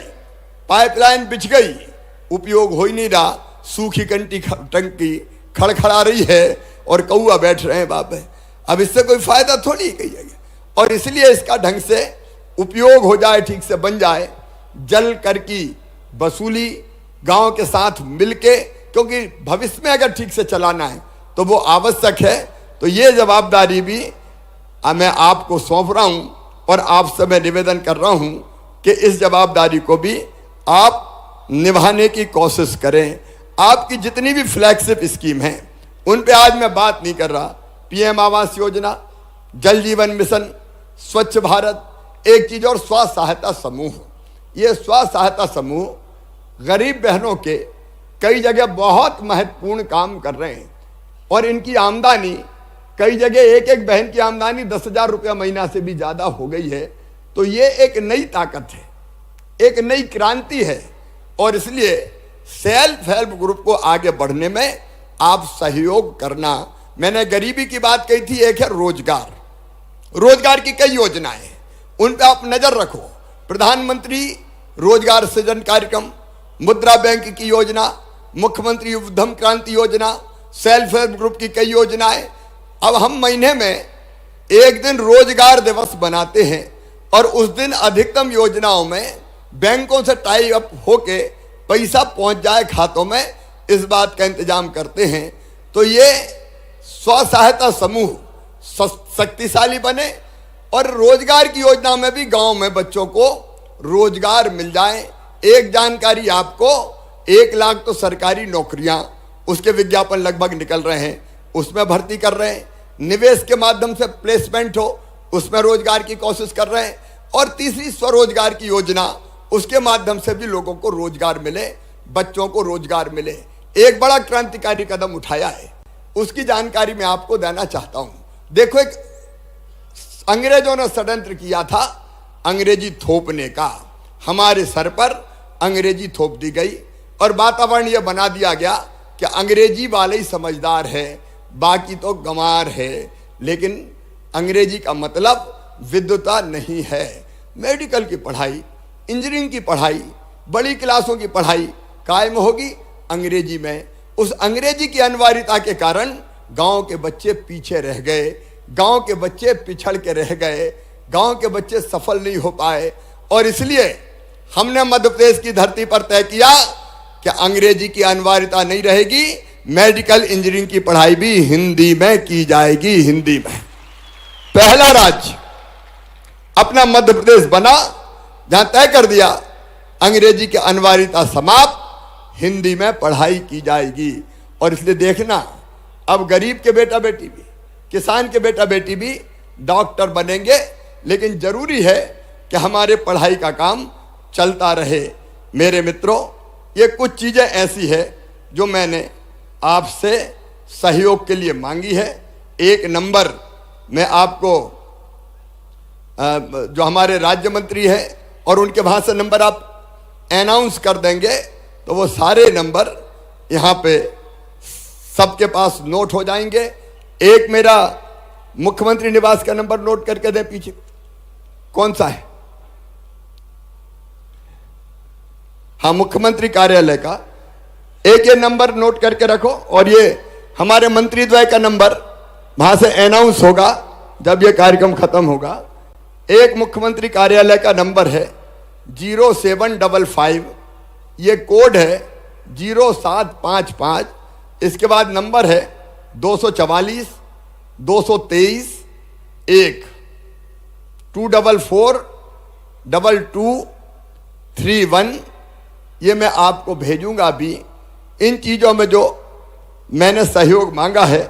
पाइपलाइन बिछ गई, उपयोग हो ही नहीं रहा, सूखी टंकी खड़खड़ा रही है और कौआ बैठ रहे हैं बाप है। अब इससे कोई फायदा थोड़ी कही जाएगी। और इसलिए इसका ढंग से उपयोग हो जाए, ठीक से बन जाए। जल कर की वसूली गांव के साथ मिलके, क्योंकि भविष्य में अगर ठीक से चलाना है तो वो आवश्यक है। तो ये जवाबदारी भी मैं आपको सौंप रहा हूं और आपसे मैं निवेदन कर रहा हूं कि इस जवाबदारी को भी आप निभाने की कोशिश करें। आपकी जितनी भी फ्लैगशिप स्कीम है उन पे आज मैं बात नहीं कर रहा। पीएम आवास योजना, जल जीवन मिशन, स्वच्छ भारत, एक चीज और स्व सहायता समूह। ये स्व सहायता समूह गरीब बहनों के कई जगह बहुत महत्वपूर्ण काम कर रहे हैं और इनकी आमदनी कई जगह एक एक बहन की आमदनी 10,000 रुपया महीना से भी ज्यादा हो गई है। तो ये एक नई ताकत है, एक नई क्रांति है और इसलिए सेल्फ हेल्प ग्रुप को आगे बढ़ने में आप सहयोग करना। मैंने गरीबी की बात कही थी, एक है रोजगार। रोजगार की कई योजनाएं, उन पर आप नजर रखो। प्रधानमंत्री रोजगार सृजन कार्यक्रम, मुद्रा बैंक की योजना, मुख्यमंत्री उद्यम क्रांति योजना, सेल्फ हेल्प ग्रुप की कई योजनाएं। अब हम महीने में एक दिन रोजगार दिवस बनाते हैं और उस दिन अधिकतम योजनाओं में बैंकों से टाई अप होके पैसा पहुंच जाए खातों में, इस बात का इंतजाम करते हैं। तो ये स्व सहायता समूह शक्तिशाली बने और रोजगार की योजना में भी गांव में बच्चों को रोजगार मिल जाए। एक जानकारी आपको, 1 लाख तो सरकारी नौकरियां, उसके विज्ञापन लगभग निकल रहे हैं, उसमें भर्ती कर रहे हैं। निवेश के माध्यम से प्लेसमेंट हो, उसमें रोजगार की कोशिश कर रहे हैं। और तीसरी स्वरोजगार की योजना, उसके माध्यम से भी लोगों को रोजगार मिले, बच्चों को रोजगार मिले। एक बड़ा क्रांतिकारी कदम उठाया है, उसकी जानकारी मैं आपको देना चाहता हूं। देखो, एक अंग्रेजों ने षड्यंत्र किया था अंग्रेजी थोपने का, हमारे सर पर अंग्रेजी थोप दी गई और वातावरण यह बना दिया गया कि अंग्रेजी वाले ही समझदार है, बाकी तो गंवार है। लेकिन अंग्रेजी का मतलब विद्वता नहीं है। मेडिकल की पढ़ाई, इंजीनियरिंग की पढ़ाई, बड़ी क्लासों की पढ़ाई कायम होगी अंग्रेजी में। उस अंग्रेजी की अनिवार्यता के कारण गांव के बच्चे पीछे रह गए, गांव के बच्चे पिछड़ के रह गए, गांव के बच्चे सफल नहीं हो पाए। और इसलिए हमने मध्य प्रदेश की धरती पर तय किया कि अंग्रेजी की अनिवार्यता नहीं रहेगी, मेडिकल इंजीनियरिंग की पढ़ाई भी हिंदी में की जाएगी। हिंदी में पहला राज्य अपना मध्य प्रदेश बना जहां तय कर दिया अंग्रेजी की अनिवार्यता समाप्त, हिंदी में पढ़ाई की जाएगी। और इसलिए देखना, अब गरीब के बेटा बेटी भी, किसान के बेटा बेटी भी डॉक्टर बनेंगे। लेकिन जरूरी है कि हमारे पढ़ाई का काम चलता रहे। मेरे मित्रों, ये कुछ चीजें ऐसी है जो मैंने आपसे सहयोग के लिए मांगी है। एक नंबर मैं आपको जो हमारे राज्य मंत्री हैं और उनके वहां से नंबर आप अनाउंस कर देंगे तो वो सारे नंबर यहाँ पे सबके पास नोट हो जाएंगे। एक मेरा मुख्यमंत्री निवास का नंबर नोट करके दें, पीछे कौन सा है? हाँ, मुख्यमंत्री कार्यालय का एक ये नंबर नोट करके रखो। और ये हमारे मंत्री द्वय का नंबर वहां से अनाउंस होगा जब ये कार्यक्रम खत्म होगा। एक मुख्यमंत्री कार्यालय का नंबर है 0755, ये कोड है 0755। इसके बाद नंबर है 244 223 1 244 2231। ये मैं आपको भेजूंगा अभी। इन चीज़ों में जो मैंने सहयोग मांगा है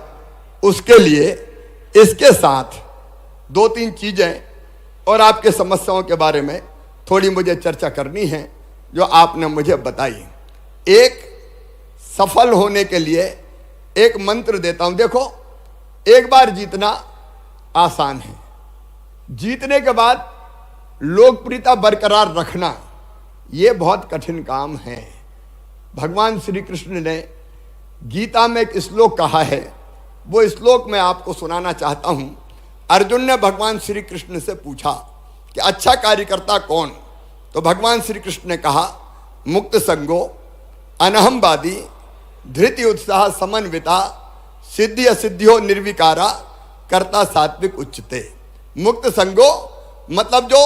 उसके लिए इसके साथ 2-3 चीज़ें और आपके समस्याओं के बारे में थोड़ी मुझे चर्चा करनी है जो आपने मुझे बताई। एक सफल होने के लिए एक मंत्र देता हूं। देखो, एक बार जीतना आसान है, जीतने के बाद लोकप्रियता बरकरार रखना यह बहुत कठिन काम है। भगवान श्री कृष्ण ने गीता में एक श्लोक कहा है, वो श्लोक मैं आपको सुनाना चाहता हूं। अर्जुन ने भगवान श्री कृष्ण से पूछा कि अच्छा कार्यकर्ता कौन? तो भगवान श्री कृष्ण ने कहा, मुक्त संगो, अनहमवादी, धृति उत्साह समन्विता, सिद्धि असिद्धियो निर्विकारा, कर्ता सात्विक उच्चते। मुक्त संगो मतलब जो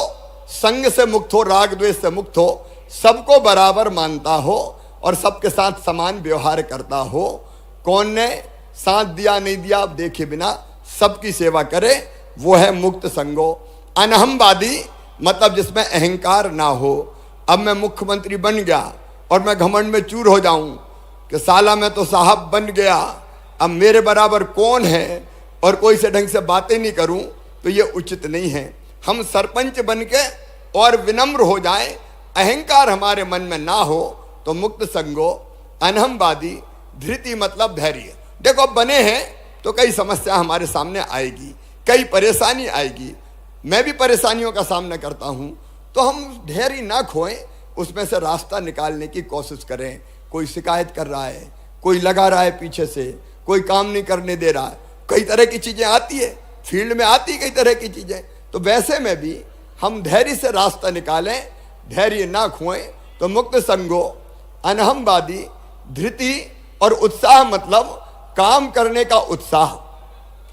संग से मुक्त हो, राग द्वेष से मुक्त हो, सबको बराबर मानता हो और सबके साथ समान व्यवहार करता हो। कौन ने साथ दिया नहीं दिया देखे बिना सबकी सेवा करे, वो है मुक्त संगो। अनहमवादी मतलब जिसमें अहंकार ना हो। अब मैं मुख्यमंत्री बन गया और मैं घमंड में चूर हो जाऊं कि साला मैं तो साहब बन गया, अब मेरे बराबर कौन है, और कोई से ढंग से बातें नहीं करूं, तो ये उचित नहीं है। हम सरपंच बन के और विनम्र हो जाएं, अहंकार हमारे मन में ना हो, तो मुक्त संगो। अनहमवादी, धृति मतलब धैर्य। देखो, अब बने हैं तो कई समस्या हमारे सामने आएगी, कई परेशानी आएगी। मैं भी परेशानियों का सामना करता हूं, तो हम धैर्य ना खोएं, उसमें से रास्ता निकालने की कोशिश करें। कोई शिकायत कर रहा है, कोई लगा रहा है पीछे से, कोई काम नहीं करने दे रहा है, कई तरह की चीजें आती है, फील्ड में आती कई तरह की चीजें। तो वैसे में भी हम धैर्य से रास्ता निकालें, धैर्य ना खोएं। तो मुक्त संगो, अनहमवादी, धृति और उत्साह मतलब काम करने का उत्साह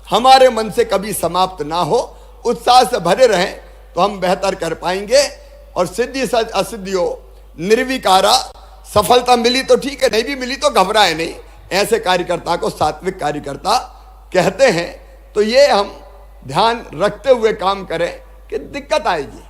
हमारे मन से कभी समाप्त ना हो, उत्साह से भरे रहें तो हम बेहतर कर पाएंगे। और सिद्धि असिद्धियों निर्विकारा, सफलता मिली तो ठीक है, नहीं भी मिली तो घबराए नहीं। ऐसे कार्यकर्ता को सात्विक कार्यकर्ता कहते हैं। तो ये हम ध्यान रखते हुए काम करें कि दिक्कत आएगी,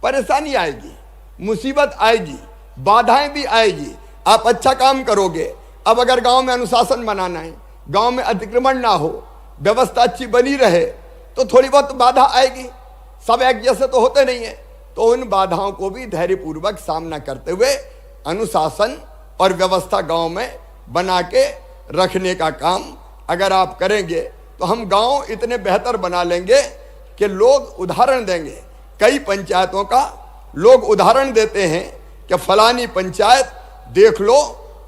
परेशानी आएगी, मुसीबत आएगी, बाधाएं भी आएगी। आप अच्छा काम करोगे। अब अगर गांव में अनुशासन बनाना है, गांव में अतिक्रमण ना हो, व्यवस्था अच्छी बनी रहे, तो थोड़ी बहुत बाधा आएगी। सब एक जैसे तो होते नहीं है, तो उन बाधाओं को भी धैर्यपूर्वक सामना करते हुए अनुशासन और व्यवस्था गांव में बना के रखने का काम अगर आप करेंगे तो हम गांव इतने बेहतर बना लेंगे कि लोग उदाहरण देंगे। कई पंचायतों का लोग उदाहरण देते हैं कि फलानी पंचायत देख लो,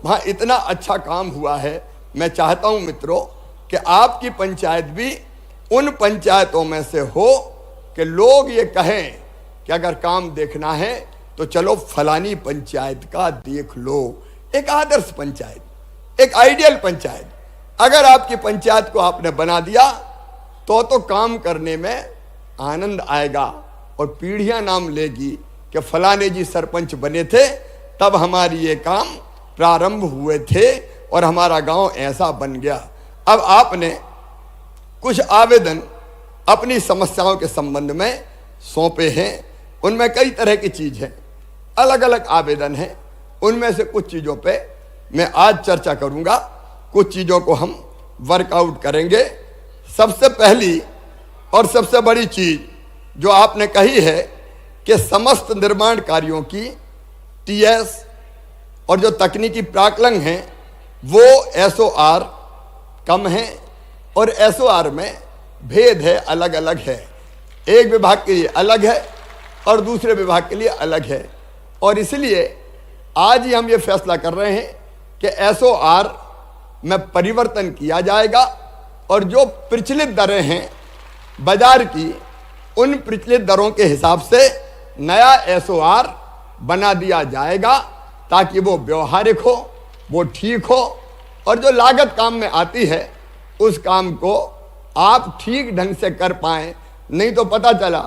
वहाँ इतना अच्छा काम हुआ है। मैं चाहता हूँ मित्रों कि आपकी पंचायत भी उन पंचायतों में से हो कि लोग ये कहें कि अगर काम देखना है तो चलो फलानी पंचायत का देख लो। एक आदर्श पंचायत, एक आइडियल पंचायत अगर आपकी पंचायत को आपने बना दिया तो काम करने में आनंद आएगा और पीढ़ियां नाम लेगी कि फलाने जी सरपंच बने थे, तब हमारी ये काम प्रारंभ हुए थे और हमारा गांव ऐसा बन गया। अब आपने कुछ आवेदन अपनी समस्याओं के संबंध में सौंपे हैं। उनमें कई तरह की चीज है, अलग अलग आवेदन हैं। उनमें से कुछ चीज़ों पे मैं आज चर्चा करूंगा, कुछ चीज़ों को हम वर्कआउट करेंगे। सबसे पहली और सबसे बड़ी चीज जो आपने कही है कि समस्त निर्माण कार्यों की टीएस और जो तकनीकी प्राकलन हैं वो SOR कम है और SOR में भेद है, अलग अलग है। एक विभाग के लिए अलग है और दूसरे विभाग के लिए अलग है। और इसलिए आज ही हम ये फैसला कर रहे हैं कि SOR में परिवर्तन किया जाएगा और जो प्रचलित दरें हैं बाजार की, उन प्रचलित दरों के हिसाब से नया SOR बना दिया जाएगा ताकि वो व्यवहारिक हो, वो ठीक हो और जो लागत काम में आती है उस काम को आप ठीक ढंग से कर पाएं। नहीं तो पता चला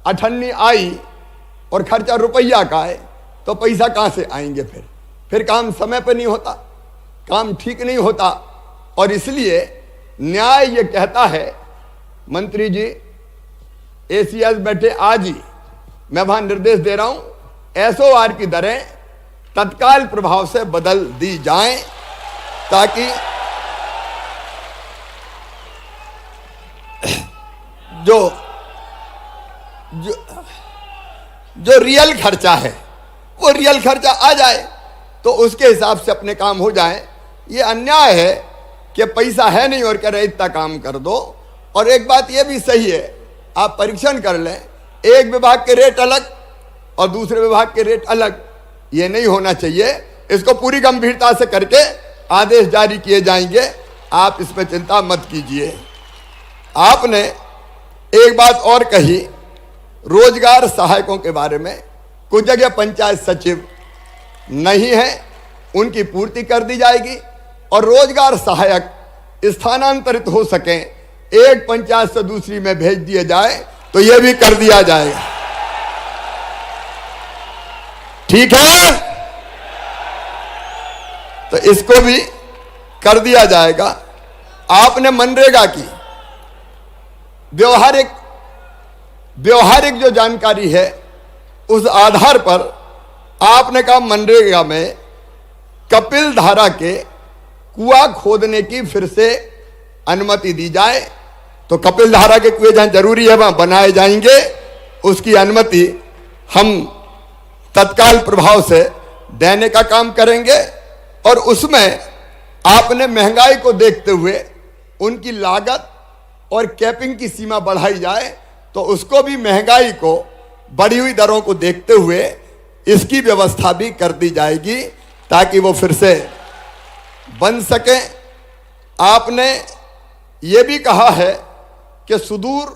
अठन्नी आई और खर्चा रुपया का है तो पैसा कहाँ से आएंगे? फिर काम समय पर नहीं होता, काम ठीक नहीं होता। और इसलिए न्याय ये कहता है, मंत्री जी ACS बैठे आज ही, मैं वहां निर्देश दे रहा हूं SOR की दरें तत्काल प्रभाव से बदल दी जाएं ताकि जो रियल खर्चा है वो रियल खर्चा आ जाए तो उसके हिसाब से अपने काम हो जाए। ये अन्याय है कि पैसा है नहीं और कह रहे इतना काम कर दो। और एक बात ये भी सही है, आप परीक्षण कर लें, एक विभाग के रेट अलग और दूसरे विभाग के रेट अलग, ये नहीं होना चाहिए। इसको पूरी गंभीरता से करके आदेश जारी किए जाएंगे, आप इसमें चिंता मत कीजिए। आपने एक बात और कही रोजगार सहायकों के बारे में, कुछ जगह पंचायत सचिव नहीं है, उनकी पूर्ति कर दी जाएगी और रोजगार सहायक स्थानांतरित हो सके, एक पंचायत से दूसरी में भेज दिए जाए तो यह भी कर दिया जाएगा। ठीक है, तो इसको भी कर दिया जाएगा। आपने मनरेगा की व्यवहारिक जो जानकारी है उस आधार पर आपने कहा मनरेगा में कपिल धारा के कुआं खोदने की फिर से अनुमति दी जाए। तो कपिल धारा के कुएं जहां जरूरी है वहां बनाए जाएंगे, उसकी अनुमति हम तत्काल प्रभाव से देने का काम करेंगे। और उसमें आपने महंगाई को देखते हुए उनकी लागत और कैपिंग की सीमा बढ़ाई जाए, तो उसको भी महंगाई को बढ़ी हुई दरों को देखते हुए इसकी व्यवस्था भी कर दी जाएगी ताकि वो फिर से बन सके। आपने ये भी कहा है कि सुदूर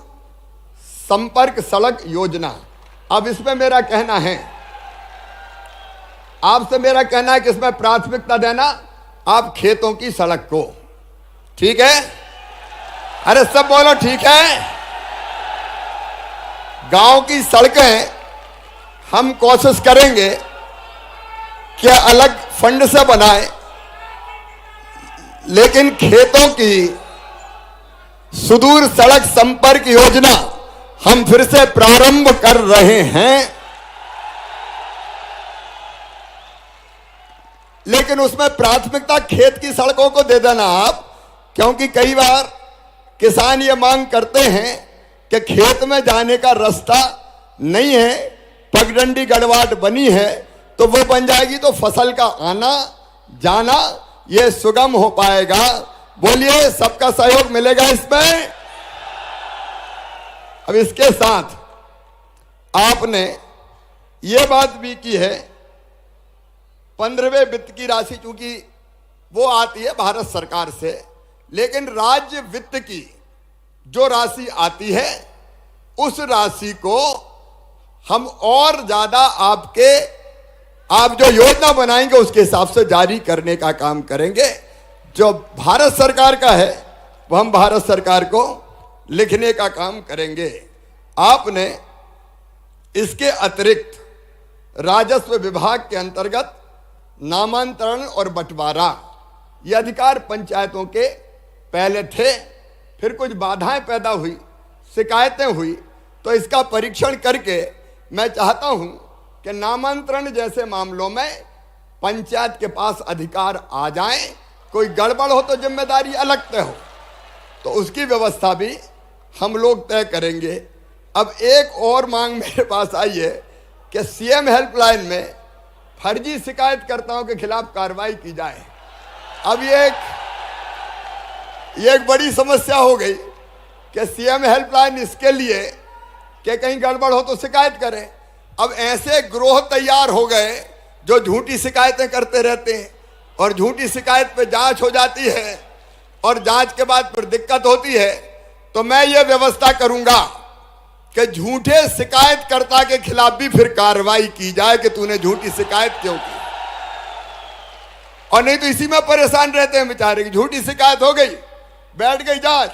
संपर्क सड़क योजना, अब इसमें मेरा कहना है, आपसे मेरा कहना है कि इसमें प्राथमिकता देना आप खेतों की सड़क को। ठीक है? अरे सब बोलो ठीक है। गांव की सड़कें हम कोशिश करेंगे कि अलग फंड से बनाएं, लेकिन खेतों की सुदूर सड़क संपर्क योजना हम फिर से प्रारंभ कर रहे हैं। लेकिन उसमें प्राथमिकता खेत की सड़कों को दे देना आप, क्योंकि कई बार किसान ये मांग करते हैं कि खेत में जाने का रास्ता नहीं है, पगडंडी गड़वाट बनी है, तो वो बन जाएगी तो फसल का आना जाना ये सुगम हो पाएगा। बोलिए सबका सहयोग मिलेगा इसमें। अब इसके साथ आपने ये बात भी की है, 15वें वित्त की राशि चूंकि वो आती है भारत सरकार से, लेकिन राज्य वित्त की जो राशि आती है उस राशि को हम और ज्यादा आप जो योजना बनाएंगे उसके हिसाब से जारी करने का काम करेंगे। जो भारत सरकार का है वो हम भारत सरकार को लिखने का काम करेंगे। आपने इसके अतिरिक्त राजस्व विभाग के अंतर्गत नामांतरण और बंटवारा ये अधिकार पंचायतों के पहले थे, फिर कुछ बाधाएं पैदा हुई, शिकायतें हुई, तो इसका परीक्षण करके मैं चाहता हूं कि नामांतरण जैसे मामलों में पंचायत के पास अधिकार आ जाएं। कोई गड़बड़ हो तो जिम्मेदारी अलग तय हो, तो उसकी व्यवस्था भी हम लोग तय करेंगे। अब एक और मांग मेरे पास आई है कि सीएम हेल्पलाइन में फर्जी शिकायतकर्ताओं के खिलाफ कार्रवाई की जाए। अब ये एक बड़ी समस्या हो गई कि सीएम हेल्पलाइन इसके लिए कि कहीं गड़बड़ हो तो शिकायत करें। अब ऐसे ग्रोह तैयार हो गए जो झूठी शिकायतें करते रहते हैं और झूठी शिकायत पे जांच हो जाती है और जांच के बाद फिर दिक्कत होती है। तो मैं ये व्यवस्था करूंगा कि झूठे शिकायतकर्ता के खिलाफ भी फिर कार्रवाई की जाए कि तूने झूठी शिकायत क्यों की। और नहीं तो इसी में परेशान रहते हैं बेचारे की झूठी शिकायत हो गई, बैठ गई जांच,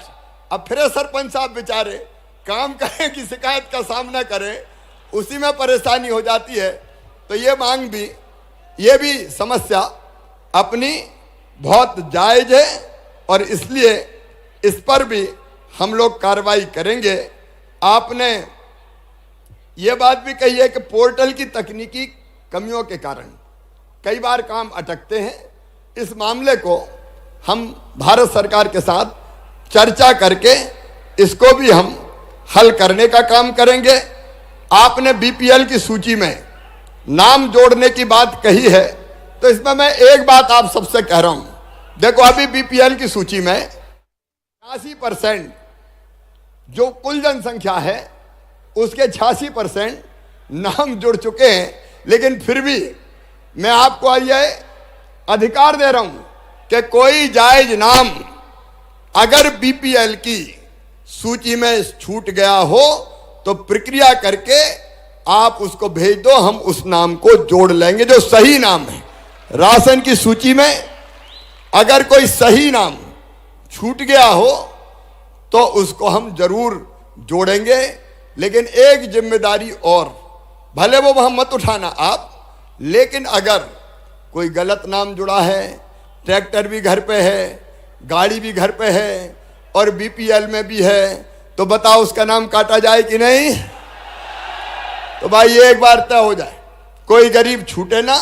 अब फिर सरपंच साहब बेचारे काम करें कि शिकायत का सामना करें, उसी में परेशानी हो जाती है। तो ये मांग भी, ये भी समस्या अपनी बहुत जायज है और इसलिए इस पर भी हम लोग कार्रवाई करेंगे। आपने ये बात भी कही है कि पोर्टल की तकनीकी कमियों के कारण कई बार काम अटकते हैं। इस मामले को हम भारत सरकार के साथ चर्चा करके इसको भी हम हल करने का काम करेंगे। आपने बीपीएल की सूची में नाम जोड़ने की बात कही है, तो इसमें मैं एक बात आप सबसे कह रहा हूं। देखो अभी बीपीएल की सूची में 86% जो कुल जनसंख्या है उसके 86% नाम जुड़ चुके हैं, लेकिन फिर भी मैं आपको यह अधिकार दे रहा हूं कि कोई जायज नाम अगर बीपीएल की सूची में छूट गया हो तो प्रक्रिया करके आप उसको भेज दो, हम उस नाम को जोड़ लेंगे जो सही नाम है। राशन की सूची में अगर कोई सही नाम छूट गया हो तो उसको हम जरूर जोड़ेंगे। लेकिन एक जिम्मेदारी और, भले वो वहां मत उठाना आप, लेकिन अगर कोई गलत नाम जुड़ा है, ट्रैक्टर भी घर पे है, गाड़ी भी घर पे है और बीपीएल में भी है, तो बताओ उसका नाम काटा जाए कि नहीं? तो भाई ये एक बार तय हो जाए, कोई गरीब छूटे ना।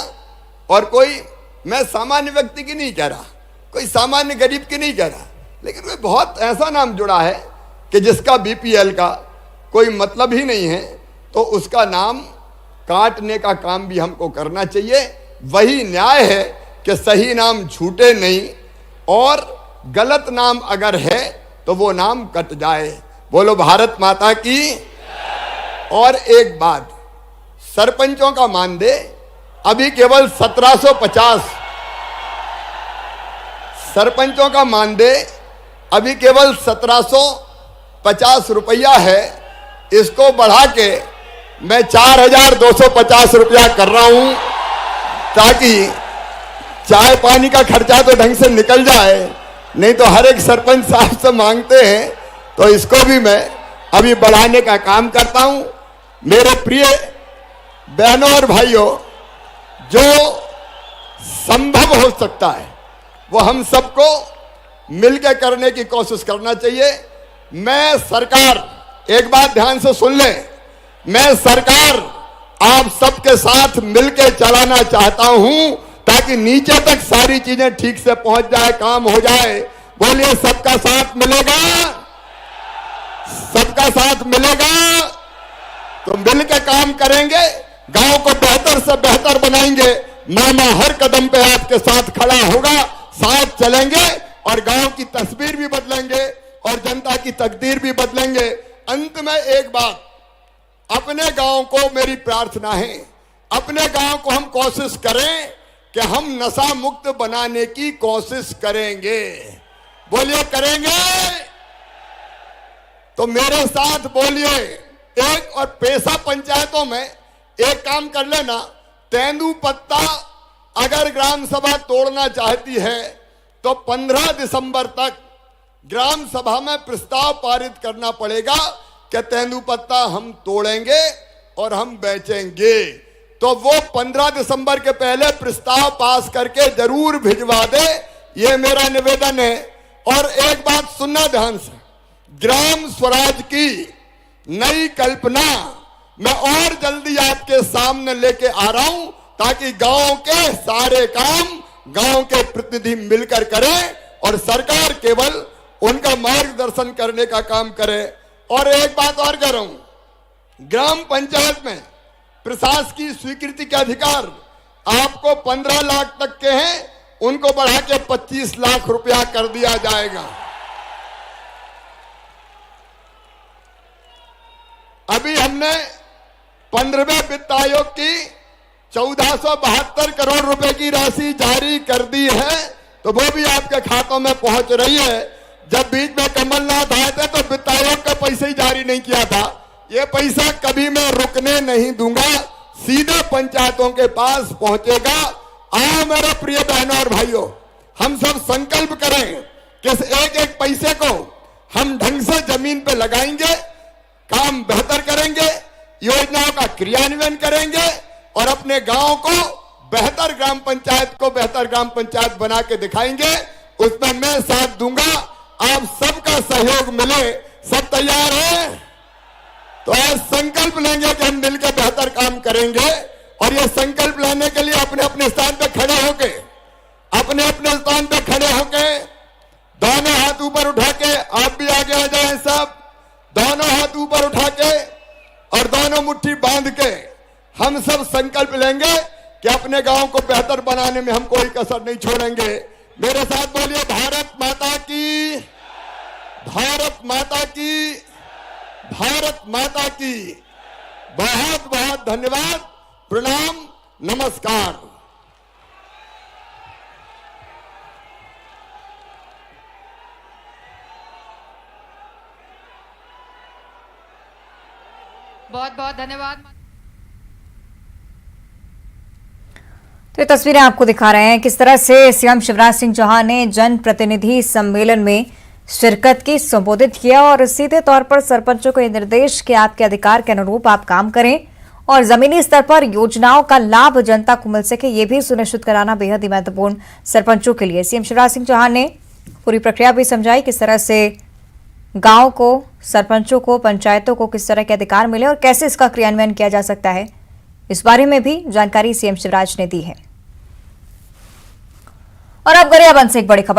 और कोई, मैं सामान्य व्यक्ति की नहीं कह रहा, कोई सामान्य गरीब की नहीं कह रहा, लेकिन कोई बहुत ऐसा नाम जुड़ा है कि जिसका बीपीएल का कोई मतलब ही नहीं है, तो उसका नाम काटने का काम भी हमको करना चाहिए। वही न्याय है कि सही नाम छूटे नहीं और गलत नाम अगर है तो वो नाम कट जाए। बोलो भारत माता की। और एक बात, सरपंचों का मानदेय अभी केवल 1750, सरपंचों का मानदेय अभी केवल 1750 रुपया है। इसको बढ़ा के मैं 4250 रुपया कर रहा हूं ताकि चाय पानी का खर्चा तो ढंग से निकल जाए, नहीं तो हर एक सरपंच साहब से मांगते हैं। तो इसको भी मैं अभी बढ़ाने का काम करता हूं। मेरे प्रिय बहनों और भाइयों, जो संभव हो सकता है वो हम सबको मिलकर करने की कोशिश करना चाहिए। मैं सरकार, एक बात ध्यान से सुन लें, मैं सरकार आप सबके साथ मिलकर चलाना चाहता हूं ताकि नीचे तक सारी चीजें ठीक से पहुंच जाए, काम हो जाए। बोलिए सबका साथ मिलेगा? सबका साथ मिलेगा तो मिलकर काम करेंगे, गांव को बेहतर से बेहतर बनाएंगे। मामा हर कदम पे आपके साथ खड़ा होगा, साथ चलेंगे और गांव की तस्वीर भी बदलेंगे और जनता की तकदीर भी बदलेंगे। अंत में एक बात, अपने गांव को मेरी प्रार्थना है, अपने गांव को हम कोशिश करें कि हम नशा मुक्त बनाने की कोशिश करेंगे। बोलिए करेंगे? तो मेरे साथ बोलिए एक। और पैसा पंचायतों में एक काम कर लेना, तेंदुपत्ता अगर ग्राम सभा तोड़ना चाहती है तो 15 दिसंबर तक ग्राम सभा में प्रस्ताव पारित करना पड़ेगा कि तेंदुपत्ता हम तोड़ेंगे और हम बेचेंगे। तो वो 15 दिसंबर के पहले प्रस्ताव पास करके जरूर भिजवा दे, ये मेरा निवेदन है। और एक बात सुनना ध्यान से, ग्राम स्वराज की नई कल्पना मैं और जल्दी आपके सामने लेके आ रहा हूं ताकि गांव के सारे काम गांव के प्रतिनिधि मिलकर करें और सरकार केवल उनका मार्गदर्शन करने का काम करे। और एक बात और कह रहा हूं, ग्राम पंचायत में प्रशासकीय स्वीकृति के अधिकार आपको 15 लाख तक के हैं उनको बढ़ा के 25 लाख रुपया कर दिया जाएगा। अभी हमने 15वें वित्त आयोग की 1472 करोड़ रुपए की राशि जारी कर दी है, तो वो भी आपके खातों में पहुंच रही है। जब बीच में कमलनाथ आए थे तो वित्त आयोग का पैसा ही जारी नहीं किया था। ये पैसा कभी मैं रुकने नहीं दूंगा, सीधे पंचायतों के पास पहुंचेगा। आओ मेरे प्रिय बहनों और भाइयों, हम सब संकल्प करें कि इस एक एक पैसे को हम ढंग से जमीन पे लगाएंगे, काम बेहतर करेंगे, योजनाओं का क्रियान्वयन करेंगे और अपने गांव को बेहतर ग्राम पंचायत को बेहतर ग्राम पंचायत बना के दिखाएंगे। उसमें मैं साथ दूंगा, आप सबका सहयोग मिले। सब तैयार हैं? तो आज संकल्प लेंगे कि हम मिलकर बेहतर काम करेंगे। और ये संकल्प लेने के लिए अपने अपने स्थान पे खड़े होके, अपने अपने स्थान पे खड़े होके दोनों हाथ ऊपर उठा के, आप भी आगे आ जाएं सब, दोनों हाथ ऊपर उठा के और दोनों मुट्ठी बांध के हम सब संकल्प लेंगे कि अपने गांव को बेहतर बनाने में हम कोई कसर नहीं छोड़ेंगे। मेरे साथ बोलिए, भारत माता की, भारत माता की, भारत माता की। बहुत बहुत धन्यवाद, प्रणाम, नमस्कार। बहुत बहुत धन्यवाद। तो ये तस्वीरें आपको दिखा रहे हैं किस तरह से सीएम शिवराज सिंह चौहान ने जनप्रतिनिधि सम्मेलन में शिरकत की, संबोधित किया और सीधे तौर पर सरपंचों को निर्देश कि आपके अधिकार के अनुरूप आप काम करें और जमीनी स्तर पर योजनाओं का लाभ जनता को मिल सके, ये भी सुनिश्चित कराना बेहद ही महत्वपूर्ण सरपंचों के लिए। सीएम शिवराज सिंह चौहान ने पूरी प्रक्रिया भी समझाई, किस तरह से गांव को, सरपंचों को, पंचायतों को किस तरह के अधिकार मिले और कैसे इसका क्रियान्वयन किया जा सकता है, इस बारे में भी जानकारी सीएम शिवराज ने दी है। और अब गरियाबंद से एक बड़ी खबर